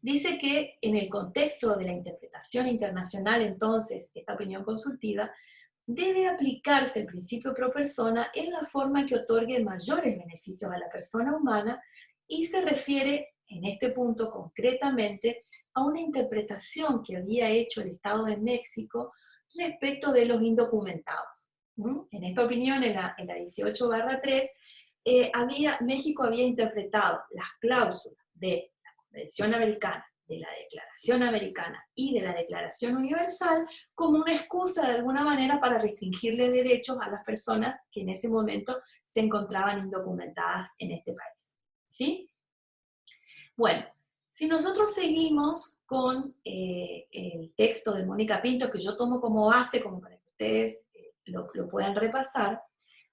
Dice que en el contexto de la interpretación internacional, entonces, esta opinión consultiva, debe aplicarse el principio pro persona en la forma que otorgue mayores beneficios a la persona humana y se refiere en este punto concretamente a una interpretación que había hecho el Estado de México respecto de los indocumentados. En esta opinión, en la 18/3, México había interpretado las cláusulas de la Convención Americana, de la Declaración Americana y de la Declaración Universal como una excusa de alguna manera para restringirle derechos a las personas que en ese momento se encontraban indocumentadas en este país. ¿Sí? Bueno, si nosotros seguimos con el texto de Mónica Pinto, que yo tomo como base, como para que ustedes lo puedan repasar,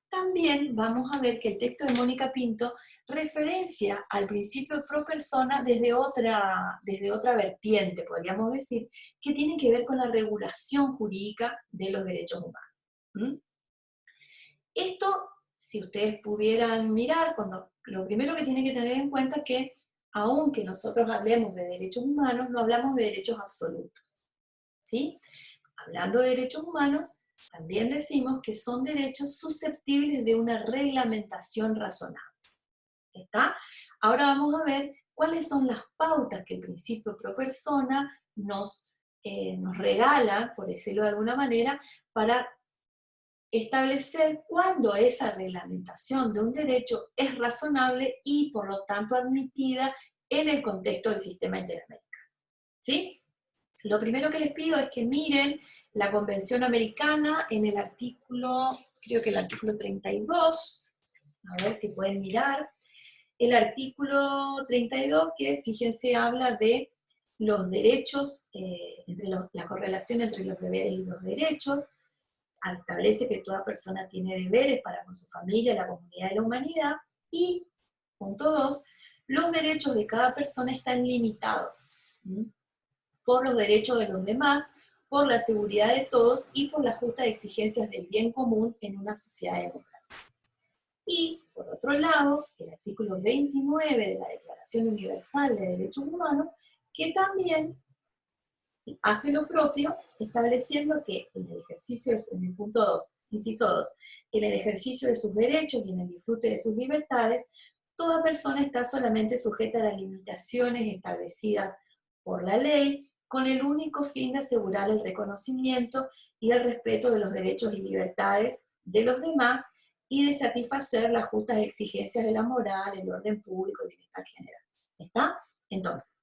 también vamos a ver que el texto de Mónica Pinto referencia al principio pro persona desde otra vertiente, podríamos decir, que tiene que ver con la regulación jurídica de los derechos humanos. Esto, si ustedes pudieran mirar, lo primero que tienen que tener en cuenta es que, aunque nosotros hablemos de derechos humanos, no hablamos de derechos absolutos, ¿sí? Hablando de derechos humanos, también decimos que son derechos susceptibles de una reglamentación razonable. ¿Está? Ahora vamos a ver cuáles son las pautas que el principio pro persona nos regala, por decirlo de alguna manera, para establecer cuándo esa reglamentación de un derecho es razonable y, por lo tanto, admitida en el contexto del sistema interamericano. ¿Sí? Lo primero que les pido es que miren la Convención Americana en el artículo, creo que el artículo 32, a ver si pueden mirar, el artículo 32 que, fíjense, habla de los derechos, la correlación entre los deberes y los derechos, establece que toda persona tiene deberes para con su familia, la comunidad y la humanidad, y, punto 2, los derechos de cada persona están limitados por los derechos de los demás, por la seguridad de todos y por las justas exigencias del bien común en una sociedad democrática. Y, por otro lado, el artículo 29 de la Declaración Universal de Derechos Humanos, que también hace lo propio, estableciendo que en el ejercicio, en el punto 2, inciso 2, en el ejercicio de sus derechos y en el disfrute de sus libertades, toda persona está solamente sujeta a las limitaciones establecidas por la ley, con el único fin de asegurar el reconocimiento y el respeto de los derechos y libertades de los demás y de satisfacer las justas exigencias de la moral, el orden público y el bienestar general. ¿Está? Entonces,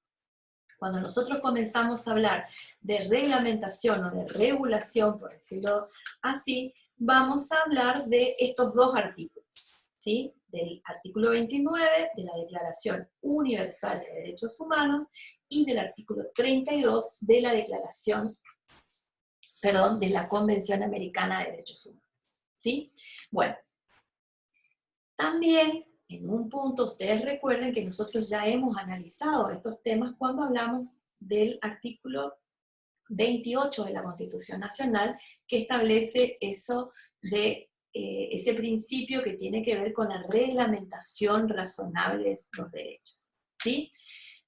cuando nosotros comenzamos a hablar de reglamentación o de regulación, por decirlo así, vamos a hablar de estos dos artículos, ¿sí? Del artículo 29 de la Declaración Universal de Derechos Humanos y del artículo 32 de la de la Convención Americana de Derechos Humanos, ¿sí? Bueno, también en un punto ustedes recuerden que nosotros ya hemos analizado estos temas cuando hablamos del artículo 28 de la Constitución Nacional, que establece eso de ese principio que tiene que ver con la reglamentación razonable de los derechos, ¿sí?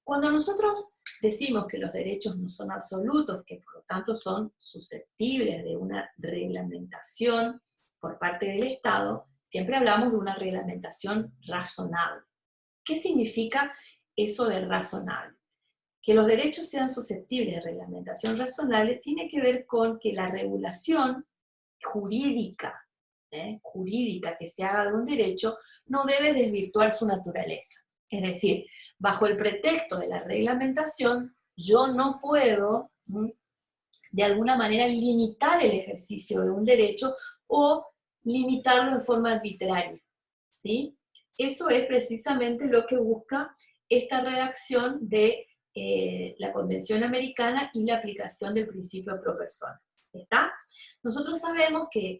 Cuando nosotros decimos que los derechos no son absolutos, que por lo tanto son susceptibles de una reglamentación por parte del Estado, siempre hablamos de una reglamentación razonable. ¿Qué significa eso de razonable? Que los derechos sean susceptibles de reglamentación razonable tiene que ver con que la regulación jurídica, jurídica que se haga de un derecho, no debe desvirtuar su naturaleza. Es decir, bajo el pretexto de la reglamentación, yo no puedo, de alguna manera, limitar el ejercicio de un derecho o limitarlo en forma arbitraria, ¿sí? Eso es precisamente lo que busca esta redacción de la Convención Americana y la aplicación del principio pro persona. ¿Está? Nosotros sabemos que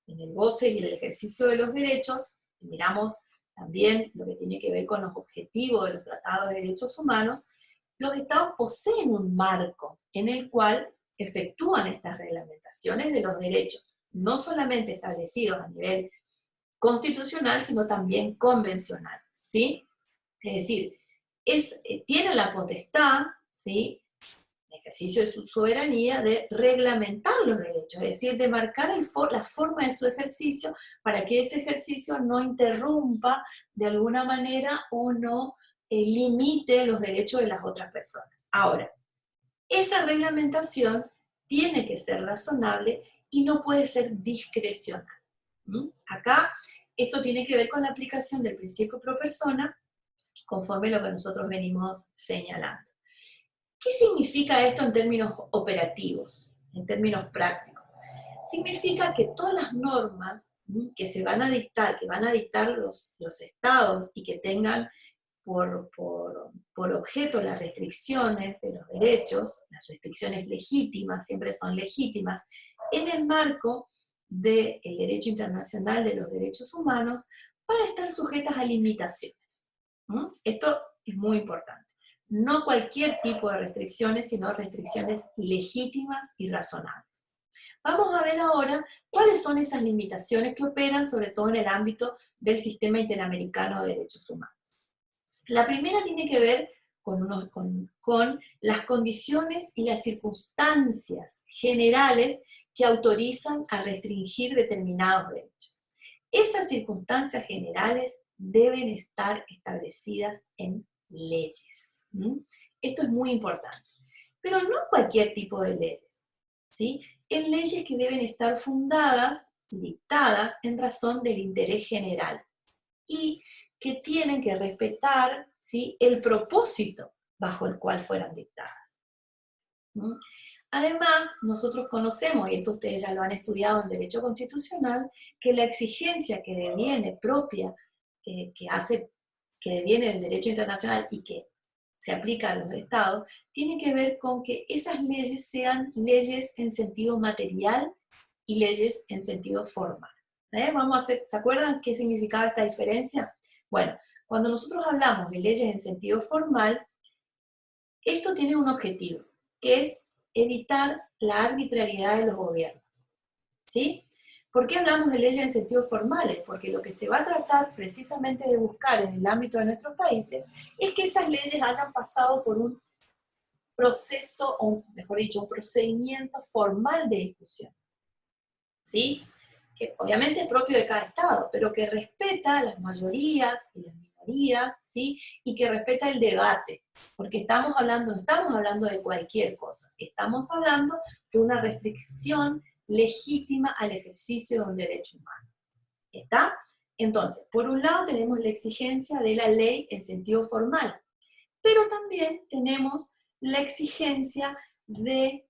en el goce y el ejercicio de los derechos, miramos también lo que tiene que ver con los objetivos de los tratados de derechos humanos, los estados poseen un marco en el cual efectúan estas reglamentaciones de los derechos, no solamente establecidos a nivel constitucional, sino también convencional, ¿sí? Es decir, tiene la potestad, ¿sí?, el ejercicio de su soberanía, de reglamentar los derechos, es decir, de marcar la forma de su ejercicio para que ese ejercicio no interrumpa de alguna manera o no limite los derechos de las otras personas. Ahora, esa reglamentación tiene que ser razonable y no puede ser discrecional. Acá, esto tiene que ver con la aplicación del principio pro persona, conforme a lo que nosotros venimos señalando. ¿Qué significa esto en términos operativos, en términos prácticos? Significa que todas las normas que se van a dictar, que van a dictar los estados y que tengan por objeto las restricciones de los derechos, las restricciones legítimas, siempre son legítimas, en el marco del derecho internacional de los derechos humanos, para estar sujetas a limitaciones. Esto es muy importante. No cualquier tipo de restricciones, sino restricciones legítimas y razonables. Vamos a ver ahora cuáles son esas limitaciones que operan, sobre todo en el ámbito del sistema interamericano de derechos humanos. La primera tiene que ver con las condiciones y las circunstancias generales que autorizan a restringir determinados derechos. Esas circunstancias generales deben estar establecidas en leyes. Esto es muy importante. Pero no cualquier tipo de leyes, ¿sí? En leyes que deben estar fundadas y dictadas en razón del interés general y que tienen que respetar, ¿sí?, el propósito bajo el cual fueran dictadas. Además, nosotros conocemos, y esto ustedes ya lo han estudiado en Derecho Constitucional, que la exigencia que deviene propia, que deviene del derecho internacional y que se aplica a los estados, tiene que ver con que esas leyes sean leyes en sentido material y leyes en sentido formal. ¿Se acuerdan qué significaba esta diferencia? Bueno, cuando nosotros hablamos de leyes en sentido formal, esto tiene un objetivo, que es evitar la arbitrariedad de los gobiernos, ¿sí? ¿Por qué hablamos de leyes en sentido formales? Porque lo que se va a tratar precisamente de buscar en el ámbito de nuestros países es que esas leyes hayan pasado por un proceso, o mejor dicho, un procedimiento formal de discusión, ¿sí? Que obviamente es propio de cada estado, pero que respeta las mayorías y las minorías, ¿sí? Y que respeta el debate, porque no estamos hablando de cualquier cosa, estamos hablando de una restricción legítima al ejercicio de un derecho humano. ¿Está? Entonces, por un lado tenemos la exigencia de la ley en sentido formal, pero también tenemos la exigencia de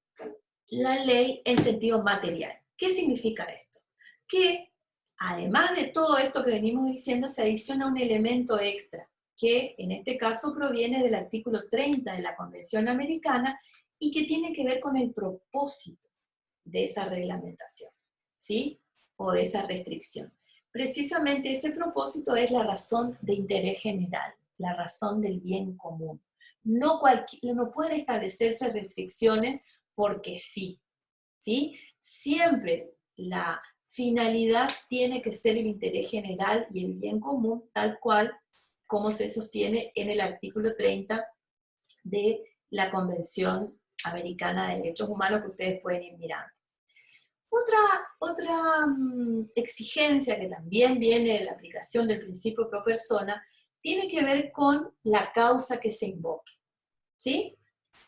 la ley en sentido material. ¿Qué significa esto? Que además de todo esto que venimos diciendo, se adiciona un elemento extra, que en este caso proviene del artículo 30 de la Convención Americana y que tiene que ver con el propósito de esa reglamentación, ¿sí? O de esa restricción. Precisamente ese propósito es la razón de interés general, la razón del bien común. No pueden establecerse restricciones porque sí, ¿sí? Siempre la finalidad tiene que ser el interés general y el bien común, tal cual como se sostiene en el artículo 30 de la Convención Americana de Derechos Humanos, que ustedes pueden ir mirando. Otra exigencia que también viene de la aplicación del principio pro persona tiene que ver con la causa que se invoque, ¿sí?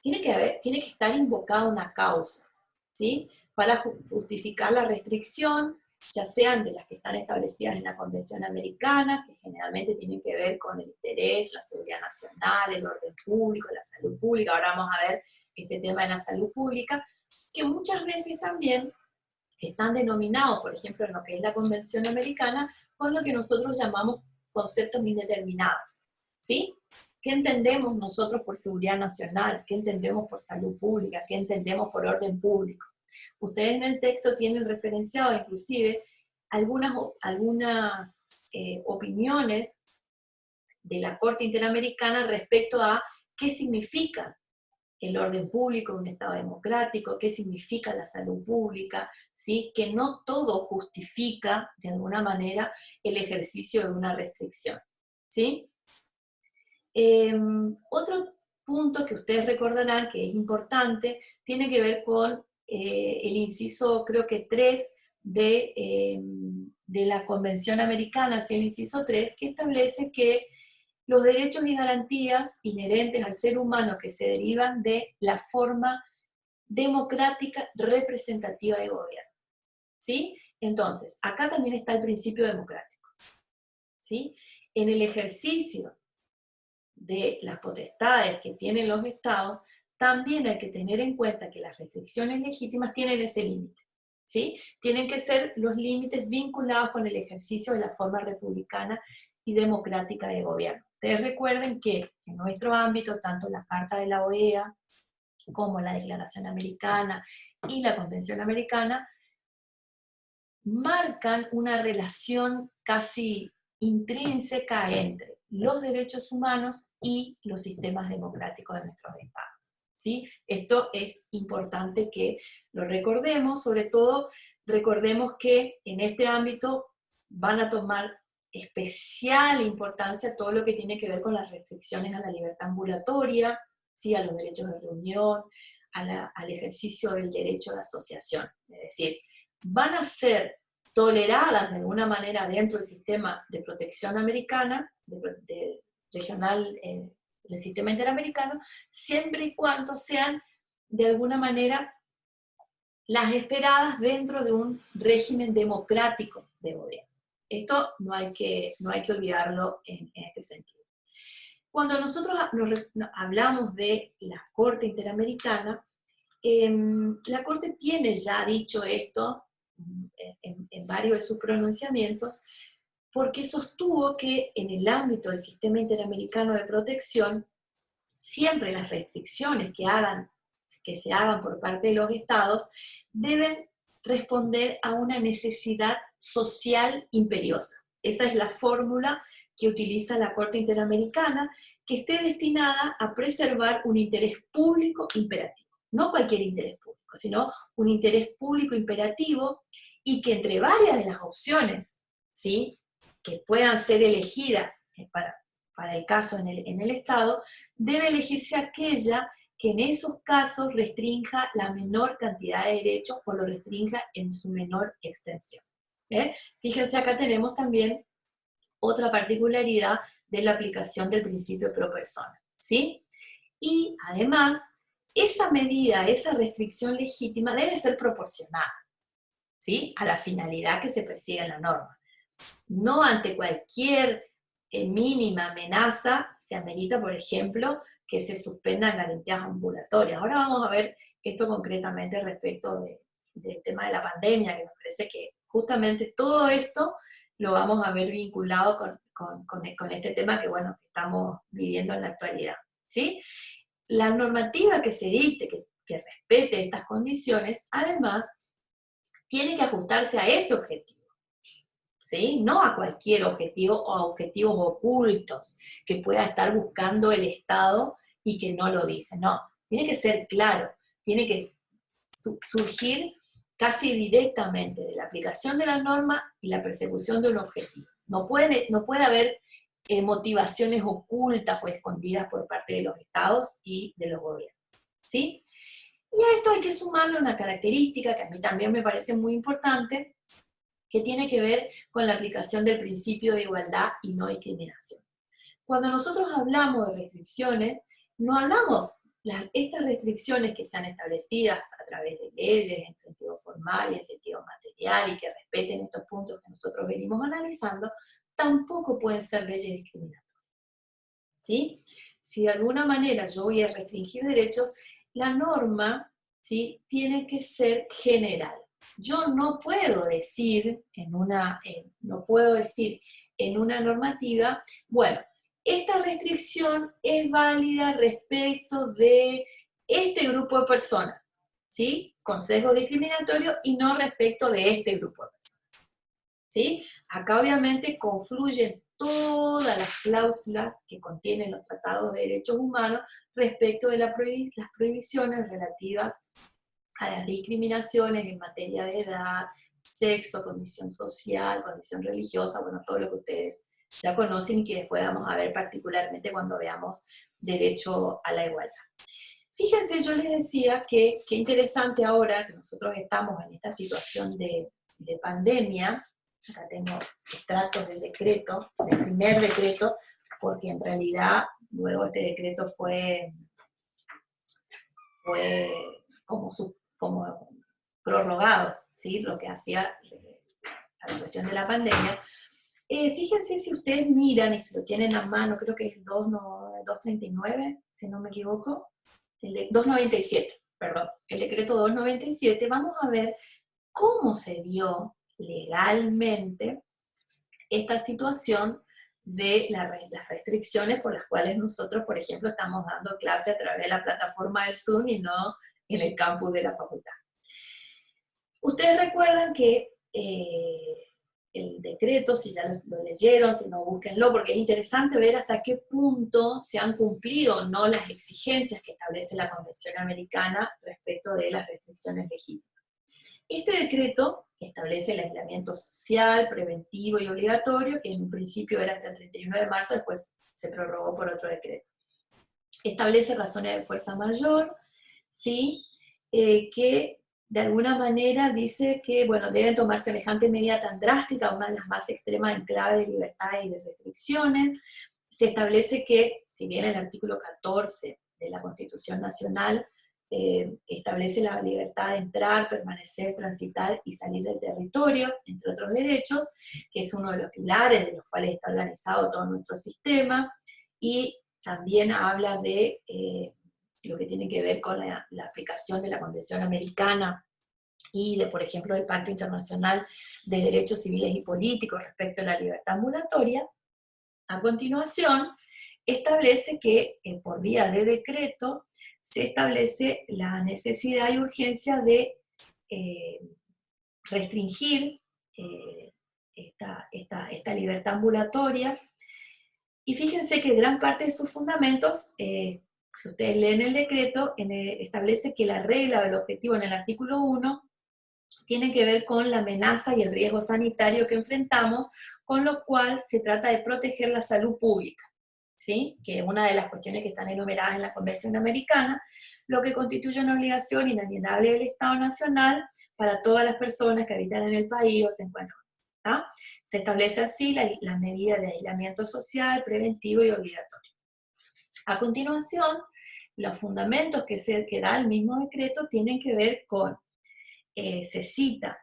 Tiene que estar invocada una causa, ¿sí? para justificar la restricción, ya sean de las que están establecidas en la Convención Americana, que generalmente tienen que ver con el interés, la seguridad nacional, el orden público, la salud pública. Ahora vamos a ver este tema de la salud pública, que muchas veces también están denominados, por ejemplo, en lo que es la Convención Americana, con lo que nosotros llamamos conceptos indeterminados, ¿sí? ¿Qué entendemos nosotros por seguridad nacional? ¿Qué entendemos por salud pública? ¿Qué entendemos por orden público? Ustedes en el texto tienen referenciado inclusive algunas opiniones de la Corte Interamericana respecto a qué significa el orden público en un Estado democrático, qué significa la salud pública, ¿sí? Que no todo justifica, de alguna manera, el ejercicio de una restricción, ¿sí? Otro punto que ustedes recordarán que es importante, tiene que ver con el inciso, creo que 3, de la Convención Americana, ¿sí? El inciso 3, que establece que los derechos y garantías inherentes al ser humano que se derivan de la forma democrática representativa de gobierno, ¿sí? Entonces, acá también está el principio democrático, ¿sí? En el ejercicio de las potestades que tienen los estados, también hay que tener en cuenta que las restricciones legítimas tienen ese límite, ¿sí? Tienen que ser los límites vinculados con el ejercicio de la forma republicana y democrática de gobierno. Ustedes recuerden que en nuestro ámbito, tanto la Carta de la OEA, como la Declaración Americana y la Convención Americana, marcan una relación casi intrínseca entre los derechos humanos y los sistemas democráticos de nuestros estados, ¿sí? Esto es importante que lo recordemos, sobre todo recordemos que en este ámbito van a tomar especial importancia todo lo que tiene que ver con las restricciones a la libertad ambulatoria, ¿sí? A los derechos de reunión, al ejercicio del derecho de asociación. Es decir, van a ser toleradas de alguna manera dentro del sistema de protección americana, regional, del sistema interamericano, siempre y cuando sean de alguna manera las esperadas dentro de un régimen democrático de gobierno. Esto no hay que olvidarlo en este sentido. Cuando nosotros hablamos de la Corte Interamericana, la Corte tiene ya dicho esto en varios de sus pronunciamientos, porque sostuvo que en el ámbito del sistema interamericano de protección, siempre las restricciones que se hagan por parte de los estados deben responder a una necesidad social imperiosa. Esa es la fórmula que utiliza la Corte Interamericana, que esté destinada a preservar un interés público imperativo. No cualquier interés público, sino un interés público imperativo, y que entre varias de las opciones, ¿sí?, que puedan ser elegidas para el caso en el Estado, debe elegirse aquella que en esos casos restrinja la menor cantidad de derechos o lo restrinja en su menor extensión. Fíjense, acá tenemos también otra particularidad de la aplicación del principio pro persona, ¿sí? Y además, esa medida, esa restricción legítima debe ser proporcionada, ¿sí?, a la finalidad que se persigue en la norma. No ante cualquier mínima amenaza se amerita, por ejemplo, que se suspendan garantías ambulatorias. Ahora vamos a ver esto concretamente respecto del tema de la pandemia, que me parece que justamente todo esto lo vamos a ver vinculado con este tema que, bueno, que estamos viviendo en la actualidad, ¿sí? La normativa que se dicte, que respete estas condiciones, además, tiene que ajustarse a ese objetivo, ¿sí? No a cualquier objetivo o a objetivos ocultos que pueda estar buscando el Estado y que no lo dice. No, tiene que ser claro, tiene que surgir casi directamente de la aplicación de la norma y la persecución de un objetivo. No puede haber motivaciones ocultas o escondidas por parte de los estados y de los gobiernos, ¿sí? Y a esto hay que sumarle una característica que a mí también me parece muy importante, que tiene que ver con la aplicación del principio de igualdad y no discriminación. Cuando nosotros hablamos de restricciones, no hablamos estas restricciones que sean establecidas a través de leyes en sentido formal y en sentido material y que respeten estos puntos que nosotros venimos analizando, tampoco pueden ser leyes discriminatorias. ¿Sí? Si de alguna manera yo voy a restringir derechos, la norma, ¿sí?, tiene que ser general. Yo no puedo decir en una normativa, bueno, esta restricción es válida respecto de este grupo de personas, ¿sí? Con sesgo discriminatorio y no respecto de este grupo de personas, ¿sí? Acá obviamente confluyen todas las cláusulas que contienen los tratados de derechos humanos respecto de las prohibiciones relativas a las discriminaciones en materia de edad, sexo, condición social, condición religiosa, bueno, todo lo que ustedes ya conocen y que después vamos a ver particularmente cuando veamos derecho a la igualdad. Fíjense, yo les decía que qué interesante ahora que nosotros estamos en esta situación de pandemia. Acá tengo extractos del decreto, del primer decreto, porque en realidad luego este decreto fue como prorrogado, ¿sí? Lo que hacía a la cuestión de la pandemia. Fíjense si ustedes miran y si lo tienen a mano, creo que es 239, si no me equivoco, el de 297, perdón, el decreto 297, vamos a ver cómo se dio legalmente esta situación de las restricciones por las cuales nosotros, por ejemplo, estamos dando clase a través de la plataforma del Zoom y no en el campus de la facultad. Ustedes recuerdan que el decreto, si ya lo leyeron, si no, búsquenlo, porque es interesante ver hasta qué punto se han cumplido o no las exigencias que establece la Convención Americana respecto de las restricciones legítimas. Este decreto establece el aislamiento social, preventivo y obligatorio, que en un principio era hasta el 31 de marzo, después se prorrogó por otro decreto. Establece razones de fuerza mayor, ¿sí? Que de alguna manera dice que, bueno, deben tomar semejante medida tan drástica, una de las más extremas en clave de libertades y de restricciones. Se establece que, si bien el artículo 14 de la Constitución Nacional establece la libertad de entrar, permanecer, transitar y salir del territorio, entre otros derechos, que es uno de los pilares de los cuales está organizado todo nuestro sistema, y también habla de lo que tiene que ver con la aplicación de la Convención Americana y de, por ejemplo, del Pacto Internacional de Derechos Civiles y Políticos respecto a la libertad ambulatoria. A continuación, establece que por vía de decreto se establece la necesidad y urgencia de restringir esta libertad ambulatoria. Y fíjense que gran parte de sus fundamentos, si ustedes leen el decreto, establece que la regla o el objetivo en el artículo 1 tiene que ver con la amenaza y el riesgo sanitario que enfrentamos, con lo cual se trata de proteger la salud pública, ¿sí? Que es una de las cuestiones que están enumeradas en la Convención Americana, lo que constituye una obligación inalienable del Estado Nacional para todas las personas que habitan en el país o se encuentran. ¿Ah? Se establece así la medida de aislamiento social, preventivo y obligatorio. A continuación, los fundamentos que da el mismo decreto tienen que ver con, se cita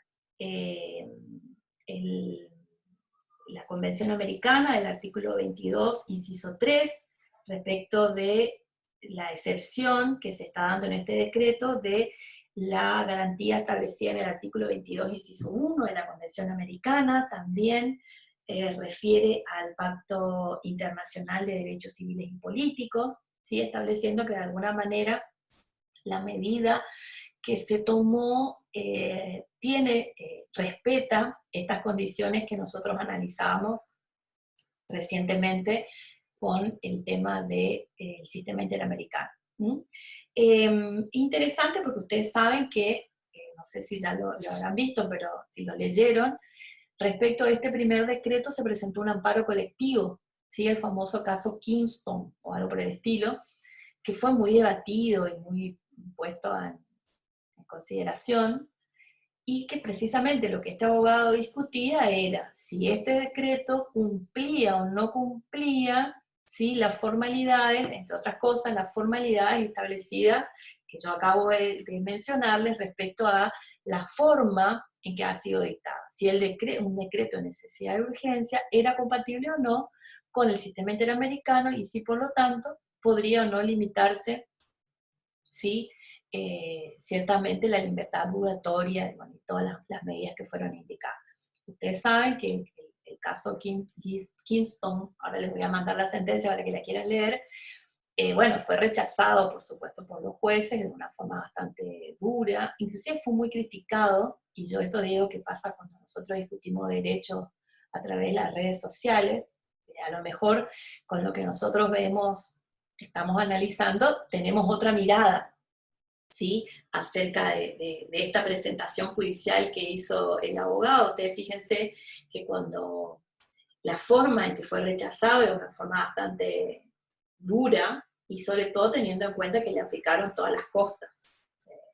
la Convención Americana del artículo 22, inciso 3, respecto de la excepción que se está dando en este decreto de la garantía establecida en el artículo 22, inciso 1 de la Convención Americana. También refiere al Pacto Internacional de Derechos Civiles y Políticos, ¿sí? Estableciendo que de alguna manera la medida que se tomó respeta estas condiciones que nosotros analizamos recientemente con el tema del sistema interamericano. Interesante porque ustedes saben que, no sé si ya lo habrán visto, pero si lo leyeron, respecto a este primer decreto se presentó un amparo colectivo, ¿sí? El famoso caso Kingston, o algo por el estilo, que fue muy debatido y muy puesto en consideración, y que precisamente lo que este abogado discutía era si este decreto cumplía o no cumplía, ¿sí? Las formalidades, entre otras cosas, las formalidades establecidas que yo acabo de mencionarles respecto a la forma en que ha sido dictada. Si un decreto de necesidad de urgencia era compatible o no con el sistema interamericano y si por lo tanto podría o no limitarse, ¿sí? Ciertamente la libertad ambulatoria y, bueno, y todas las medidas que fueron indicadas. Ustedes saben que el caso Kingston, ahora les voy a mandar la sentencia para que la quieran leer, bueno, fue rechazado, por supuesto, por los jueces de una forma bastante dura, inclusive fue muy criticado, y yo esto digo que pasa cuando nosotros discutimos derechos a través de las redes sociales, a lo mejor con lo que nosotros vemos, estamos analizando, tenemos otra mirada, ¿sí? Acerca de esta presentación judicial que hizo el abogado. Ustedes fíjense que cuando la forma en que fue rechazado era una forma bastante dura, y sobre todo teniendo en cuenta que le aplicaron todas las costas.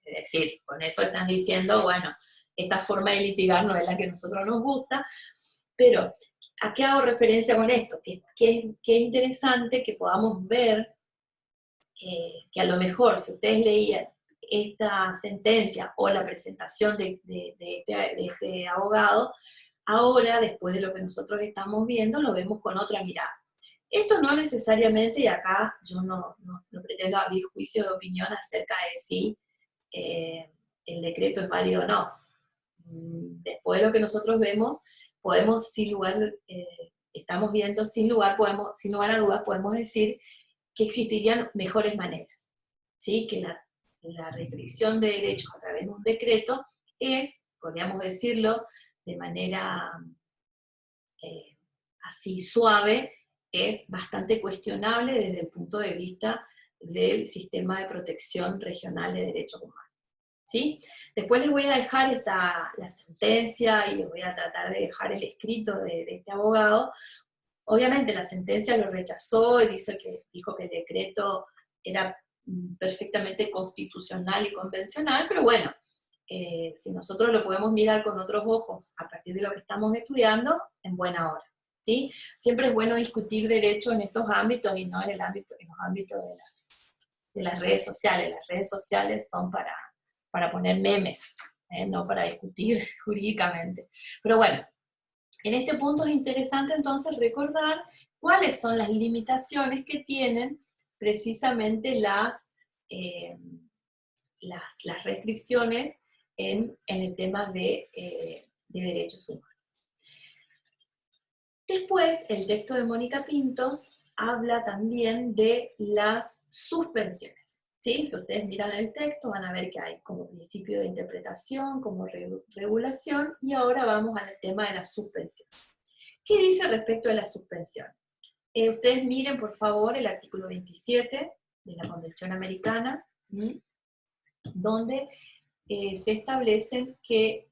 Es decir, con eso están diciendo, bueno, esta forma de litigar no es la que a nosotros nos gusta, pero ¿a qué hago referencia con esto? Que es interesante que podamos ver que a lo mejor si ustedes leían esta sentencia o la presentación de este abogado, ahora, después de lo que nosotros estamos viendo, lo vemos con otra mirada. Esto no necesariamente, y acá yo no pretendo abrir juicio de opinión acerca de si el decreto es válido o no. Después de lo que nosotros vemos, podemos sin lugar, estamos viendo sin lugar a dudas, podemos decir que existirían mejores maneras, ¿sí? Que la restricción de derechos a través de un decreto es, podríamos decirlo de manera así suave, es bastante cuestionable desde el punto de vista del sistema de protección regional de derechos humanos. ¿Sí? Después les voy a dejar la sentencia y les voy a tratar de dejar el escrito de este abogado. Obviamente la sentencia lo rechazó y dijo que el decreto era perfectamente constitucional y convencional, pero bueno, si nosotros lo podemos mirar con otros ojos a partir de lo que estamos estudiando, en buena hora. ¿Sí? Siempre es bueno discutir derecho en estos ámbitos y no en los ámbitos de las redes sociales. Las redes sociales son para poner memes, no para discutir jurídicamente. Pero bueno, en este punto es interesante entonces recordar cuáles son las limitaciones que tienen precisamente las restricciones en el tema de derechos humanos. Después, el texto de Mónica Pintos habla también de las suspensiones. ¿Sí? Si ustedes miran el texto van a ver que hay como principio de interpretación, como regulación, y ahora vamos al tema de la suspensión. ¿Qué dice respecto de la suspensión? Ustedes miren, por favor, el artículo 27 de la Convención Americana, donde se establecen que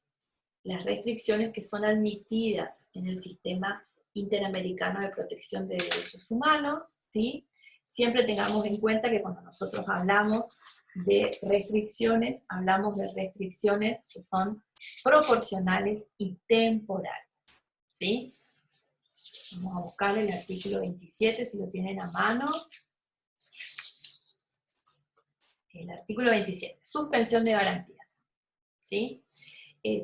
las restricciones que son admitidas en el sistema interamericano de protección de derechos humanos, ¿sí? Siempre tengamos en cuenta que cuando nosotros hablamos de restricciones, hablamos de restricciones que son proporcionales y temporales, ¿sí? Vamos a buscar el artículo 27, si lo tienen a mano. El artículo 27, suspensión de garantías, ¿sí?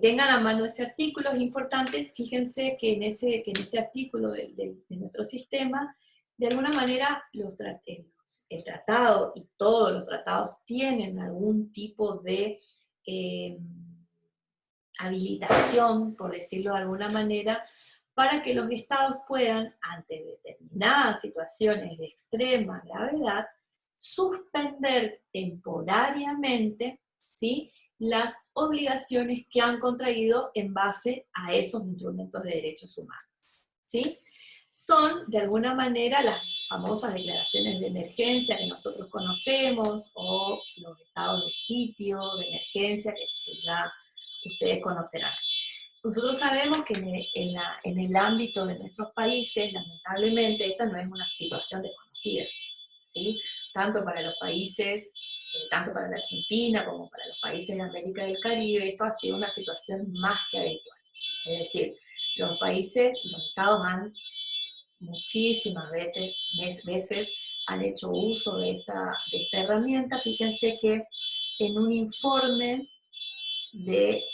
Tengan a mano ese artículo, es importante, fíjense que en este artículo de nuestro sistema, de alguna manera el tratado y todos los tratados tienen algún tipo de habilitación, por decirlo de alguna manera, para que los estados puedan, ante determinadas situaciones de extrema gravedad, suspender temporariamente, ¿sí?, las obligaciones que han contraído en base a esos instrumentos de derechos humanos, ¿sí? Son, de alguna manera, las famosas declaraciones de emergencia que nosotros conocemos, o los estados de sitio, de emergencia, que ya ustedes conocerán. Nosotros sabemos que en el ámbito de nuestros países, lamentablemente, esta no es una situación desconocida, ¿sí? Tanto para los países, tanto para la Argentina como para los países de América del Caribe, esto ha sido una situación más que habitual. Es decir, los estados han muchísimas veces han hecho uso de esta herramienta. Fíjense que en un informe de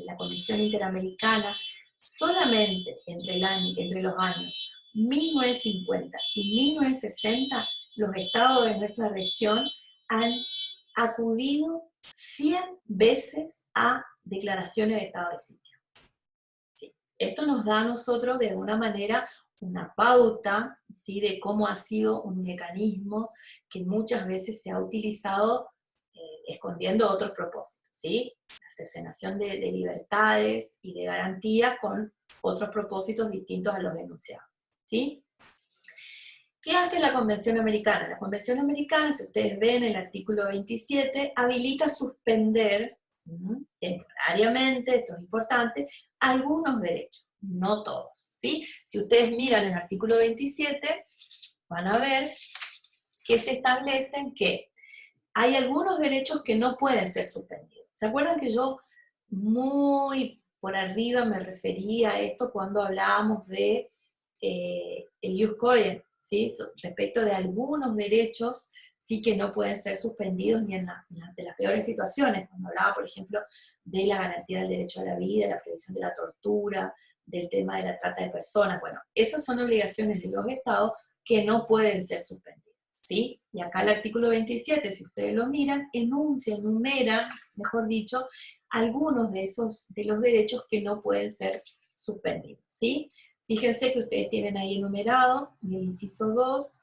la Comisión Interamericana, solamente entre los años 1950 y 1960, los estados de nuestra región han acudido 100 veces a declaraciones de estado de sitio. Sí. Esto nos da a nosotros de alguna manera una pauta, ¿sí?, de cómo ha sido un mecanismo que muchas veces se ha utilizado escondiendo otros propósitos, ¿sí? La cercenación de libertades y de garantías con otros propósitos distintos a los denunciados, ¿sí? ¿Qué hace la Convención Americana? La Convención Americana, si ustedes ven el artículo 27, habilita suspender temporariamente, esto es importante, algunos derechos, no todos, ¿sí? Si ustedes miran el artículo 27, van a ver que se establecen que hay algunos derechos que no pueden ser suspendidos. ¿Se acuerdan que yo muy por arriba me refería a esto cuando hablábamos de el ius cogens, ¿sí? Respecto de algunos derechos sí que no pueden ser suspendidos ni de las peores situaciones, cuando hablaba, por ejemplo, de la garantía del derecho a la vida, la prohibición de la tortura, del tema de la trata de personas. Bueno, esas son obligaciones de los estados que no pueden ser suspendidas, ¿sí? Y acá el artículo 27, si ustedes lo miran, enumera, mejor dicho, algunos de los derechos que no pueden ser suspendidos, ¿sí? Fíjense que ustedes tienen ahí enumerado, en el inciso 2,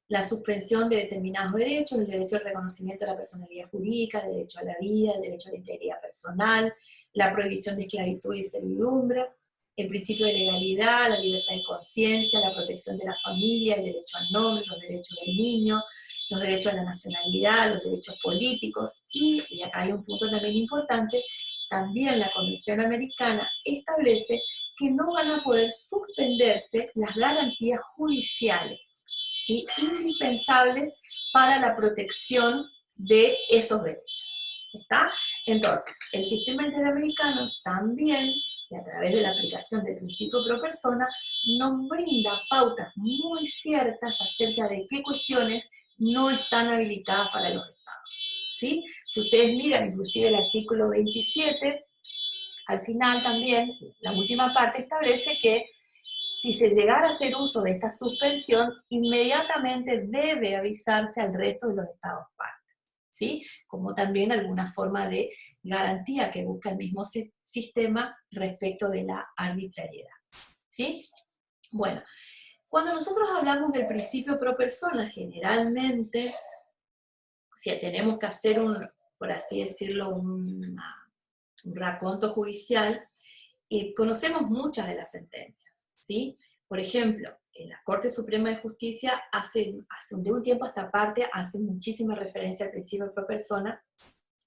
la suspensión de determinados derechos, el derecho al reconocimiento de la personalidad jurídica, el derecho a la vida, el derecho a la integridad personal, la prohibición de esclavitud y servidumbre, el principio de legalidad, la libertad de conciencia, la protección de la familia, el derecho al nombre, los derechos del niño, los derechos a la nacionalidad, los derechos políticos, y acá hay un punto también importante, también la Convención Americana establece que no van a poder suspenderse las garantías judiciales, ¿sí?, indispensables para la protección de esos derechos. ¿Está? Entonces, el sistema interamericano también, y a través de la aplicación del principio pro persona, nos brinda pautas muy ciertas acerca de qué cuestiones no están habilitadas para los estados, ¿sí? Si ustedes miran inclusive el artículo 27, al final también, la última parte establece que si se llegara a hacer uso de esta suspensión, inmediatamente debe avisarse al resto de los estados partes, ¿sí? Como también alguna forma de garantía que busca el mismo sistema respecto de la arbitrariedad, ¿sí? Bueno, cuando nosotros hablamos del principio pro persona, generalmente, si tenemos que hacer por así decirlo, un raconto judicial, conocemos muchas de las sentencias, ¿sí? Por ejemplo, en la Corte Suprema de Justicia de un tiempo a esta parte hace muchísima referencia al principio pro persona,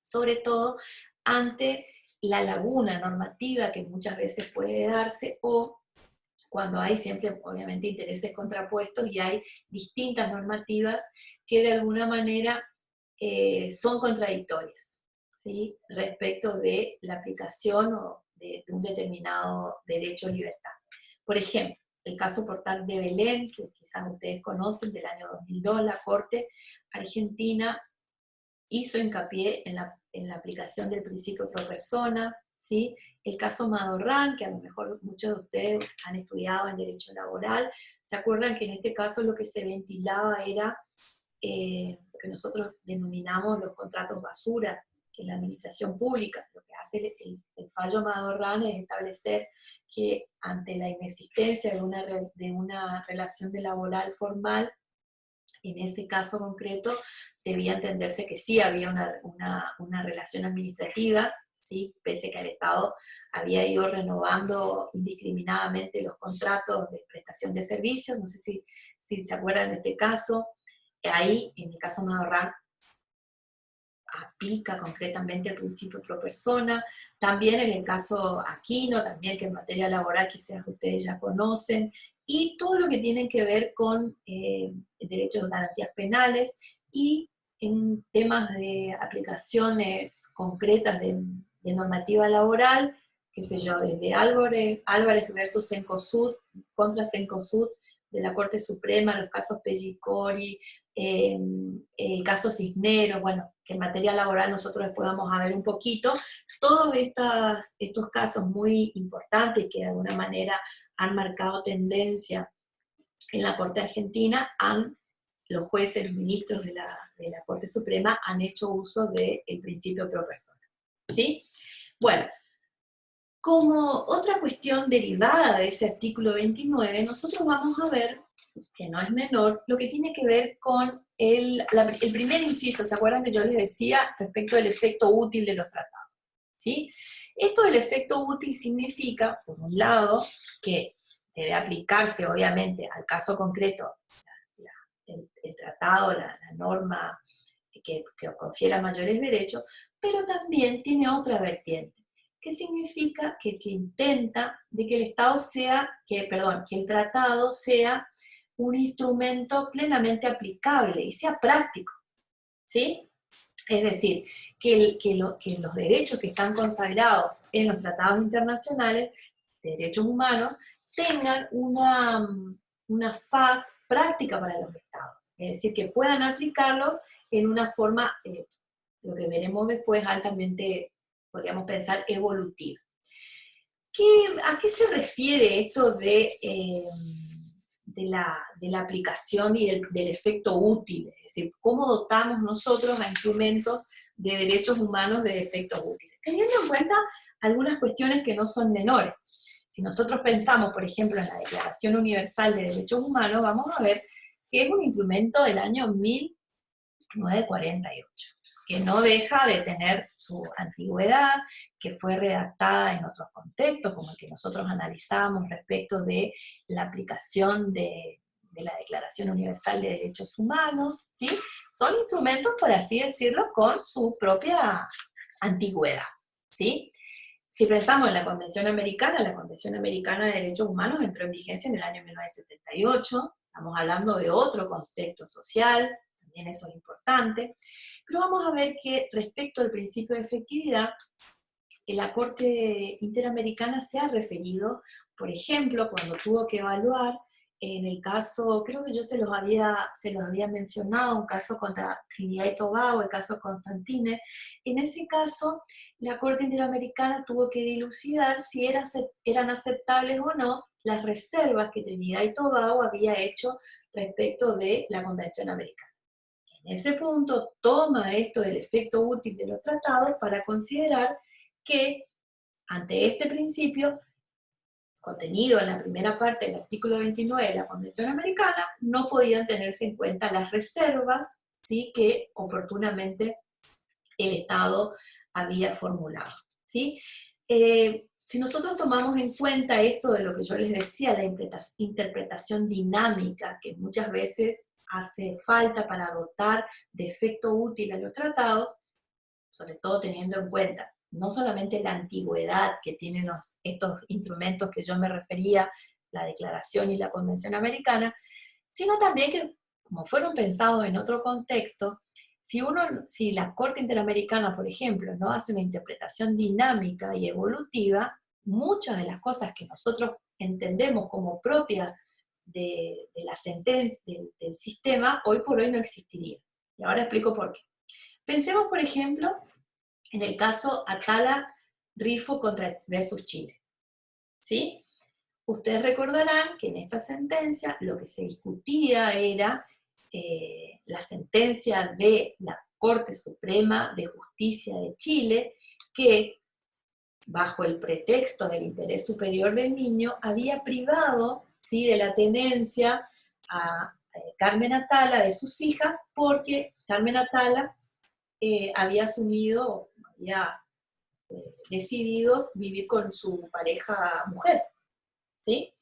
sobre todo ante la laguna normativa que muchas veces puede darse, o cuando hay siempre, obviamente, intereses contrapuestos y hay distintas normativas que de alguna manera son contradictorias, ¿sí?, respecto de la aplicación o de un determinado derecho o libertad. Por ejemplo, el caso Portal de Belén, que quizás ustedes conocen, del año 2002, la Corte Argentina hizo hincapié en la aplicación del principio pro persona, ¿sí? El caso Madorrán, que a lo mejor muchos de ustedes han estudiado en derecho laboral, ¿se acuerdan que en este caso lo que se ventilaba era lo que nosotros denominamos los contratos basura en la administración pública? Lo que hace el fallo Madorrán es establecer que ante la inexistencia de una relación laboral formal, en ese caso concreto, debía entenderse que sí había una relación administrativa, ¿sí?, pese que el Estado había ido renovando indiscriminadamente los contratos de prestación de servicios. No sé si se acuerdan de este caso. Ahí, en el caso Madorrán, aplica concretamente el principio pro persona. También en el caso Aquino, también, que en materia laboral quizás ustedes ya conocen, y todo lo que tiene que ver con derechos de garantías penales, y en temas de aplicaciones concretas de normativa laboral, qué sé yo, desde Álvarez versus Cencosud, contra Cencosud, de la Corte Suprema, los casos Pellicori, el caso Cisneros, bueno, que en materia laboral nosotros después vamos a ver un poquito, todos estos casos muy importantes que de alguna manera han marcado tendencia en la Corte Argentina, los jueces, los ministros de la Corte Suprema han hecho uso del principio pro persona. ¿Sí? Bueno, como otra cuestión derivada de ese artículo 29, nosotros vamos a ver, que no es menor, lo que tiene que ver con el primer inciso. ¿Se acuerdan que yo les decía respecto del efecto útil de los tratados? ¿Sí? Esto del efecto útil significa, por un lado, que debe aplicarse obviamente al caso concreto el tratado, la norma que confiera mayores derechos, pero también tiene otra vertiente, que significa que intenta de que el Estado que el tratado sea un instrumento plenamente aplicable y sea práctico, ¿sí? Es decir, que los derechos que están consagrados en los tratados internacionales de derechos humanos tengan una faz práctica para los Estados. Es decir, que puedan aplicarlos en una forma, lo que veremos después, altamente, podríamos pensar, evolutiva. ¿A qué se refiere esto de la aplicación y del efecto útil? Es decir, ¿cómo dotamos nosotros a instrumentos de derechos humanos de efectos útiles? Teniendo en cuenta algunas cuestiones que no son menores. Si nosotros pensamos, por ejemplo, en la Declaración Universal de Derechos Humanos, vamos a ver que es un instrumento del año 1948, que no deja de tener su antigüedad, que fue redactada en otros contextos, como el que nosotros analizamos respecto de la aplicación de la Declaración Universal de Derechos Humanos, ¿sí? Son instrumentos, por así decirlo, con su propia antigüedad, ¿sí? Si pensamos en la Convención Americana de Derechos Humanos entró en vigencia en el año 1978, estamos hablando de otro contexto social, también eso es importante, pero vamos a ver que respecto al principio de efectividad, la Corte Interamericana se ha referido, por ejemplo, cuando tuvo que evaluar, en el caso, creo que yo se los había mencionado, un caso contra Trinidad y Tobago, el caso Constantine, en ese caso, la Corte Interamericana tuvo que dilucidar si eran aceptables o no las reservas que Trinidad y Tobago había hecho respecto de la Convención Americana. En ese punto, toma esto del efecto útil de los tratados para considerar que ante este principio, contenido en la primera parte del artículo 29 de la Convención Americana, no podían tenerse en cuenta las reservas, ¿sí?, que oportunamente el Estado había formulado, ¿sí? Si nosotros tomamos en cuenta esto de lo que yo les decía, la interpretación dinámica, que muchas veces hace falta para dotar de efecto útil a los tratados, sobre todo teniendo en cuenta no solamente la antigüedad que tienen estos instrumentos que yo me refería, la Declaración y la Convención Americana, sino también que, como fueron pensados en otro contexto, si la Corte Interamericana, por ejemplo, no hace una interpretación dinámica y evolutiva, muchas de las cosas que nosotros entendemos como propias de la sentencia, del sistema, hoy por hoy no existirían. Y ahora explico por qué. Pensemos, por ejemplo, en el caso Atala-Rifo versus Chile, ¿sí? Ustedes recordarán que en esta sentencia lo que se discutía era la sentencia de la Corte Suprema de Justicia de Chile, que bajo el pretexto del interés superior del niño había privado, ¿sí?, de la tenencia a Carmen Atala de sus hijas, porque Carmen Atala había decidido vivir con su pareja mujer, ¿sí?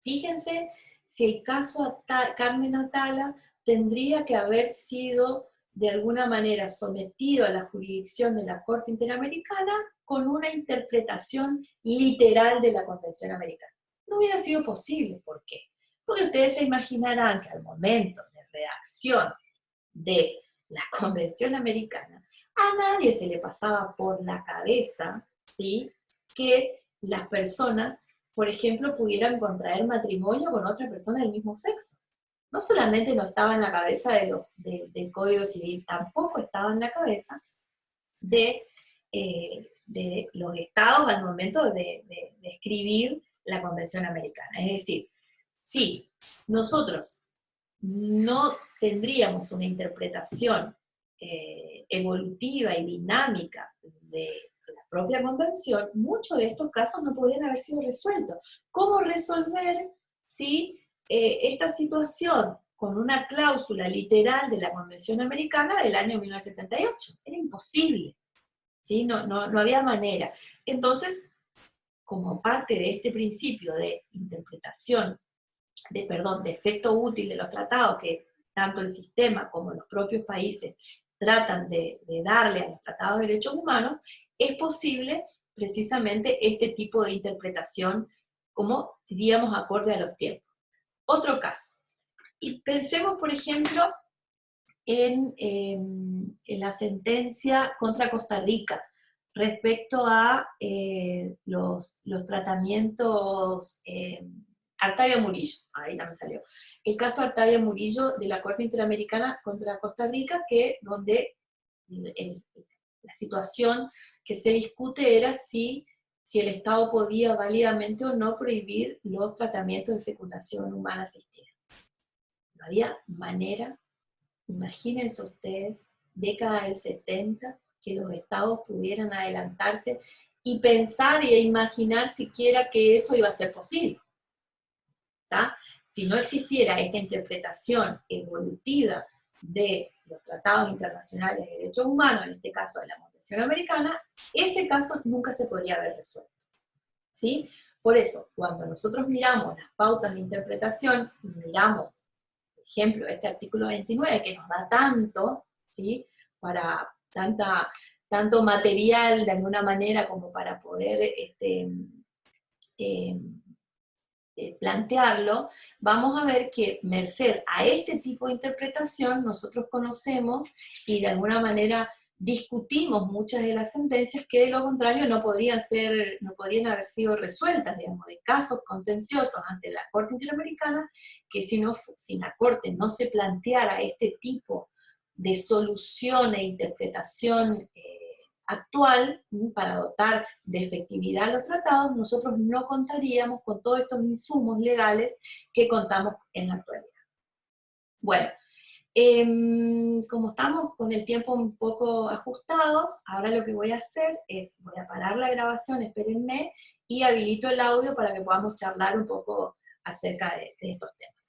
Fíjense si el caso Carmen Atala tendría que haber sido de alguna manera sometido a la jurisdicción de la Corte Interamericana con una interpretación literal de la Convención Americana. No hubiera sido posible. ¿Por qué? Porque ustedes se imaginarán que al momento de redacción de la Convención Americana, a nadie se le pasaba por la cabeza, ¿sí?, que las personas, por ejemplo, pudieran contraer matrimonio con otra persona del mismo sexo. No solamente no estaba en la cabeza del Código Civil, tampoco estaba en la cabeza de los estados al momento de escribir la Convención Americana. Es decir, si nosotros no tendríamos una interpretación evolutiva y dinámica de la propia convención, muchos de estos casos no podrían haber sido resueltos. ¿Cómo resolver si esta situación con una cláusula literal de la Convención Americana del año 1978? Era imposible, ¿sí? No había manera. Entonces, como parte de este principio de interpretación, de efecto útil de los tratados, que tanto el sistema como los propios países tratan de darle a los tratados de derechos humanos, es posible precisamente este tipo de interpretación, como diríamos, acorde a los tiempos. Otro caso. Y pensemos, por ejemplo, en la sentencia contra Costa Rica respecto a los tratamientos Artavia Murillo, ahí ya me salió. El caso Artavia Murillo de la Corte Interamericana contra Costa Rica, donde la situación que se discute era si el Estado podía válidamente o no prohibir los tratamientos de fecundación humana asistida. No había manera. Imagínense ustedes, década del 70, que los estados pudieran adelantarse y pensar e imaginar siquiera que eso iba a ser posible. ¿Tá? Si no existiera esta interpretación evolutiva de los tratados internacionales de derechos humanos, en este caso de la Convención Americana, ese caso nunca se podría haber resuelto. ¿Sí? Por eso, cuando nosotros miramos las pautas de interpretación y miramos, por ejemplo, este artículo 29 que nos da tanto, ¿sí? Para tanto material de alguna manera como para poder plantearlo, vamos a ver que merced a este tipo de interpretación nosotros conocemos y de alguna manera discutimos muchas de las sentencias que de lo contrario no podrían haber sido resueltas, digamos, de casos contenciosos ante la Corte Interamericana, que si la Corte no se planteara este tipo de solución e interpretación actual, para dotar de efectividad los tratados, nosotros no contaríamos con todos estos insumos legales que contamos en la actualidad. Bueno, como estamos con el tiempo un poco ajustados, ahora lo que voy a hacer es, voy a parar la grabación, espérenme, y habilito el audio para que podamos charlar un poco acerca de estos temas.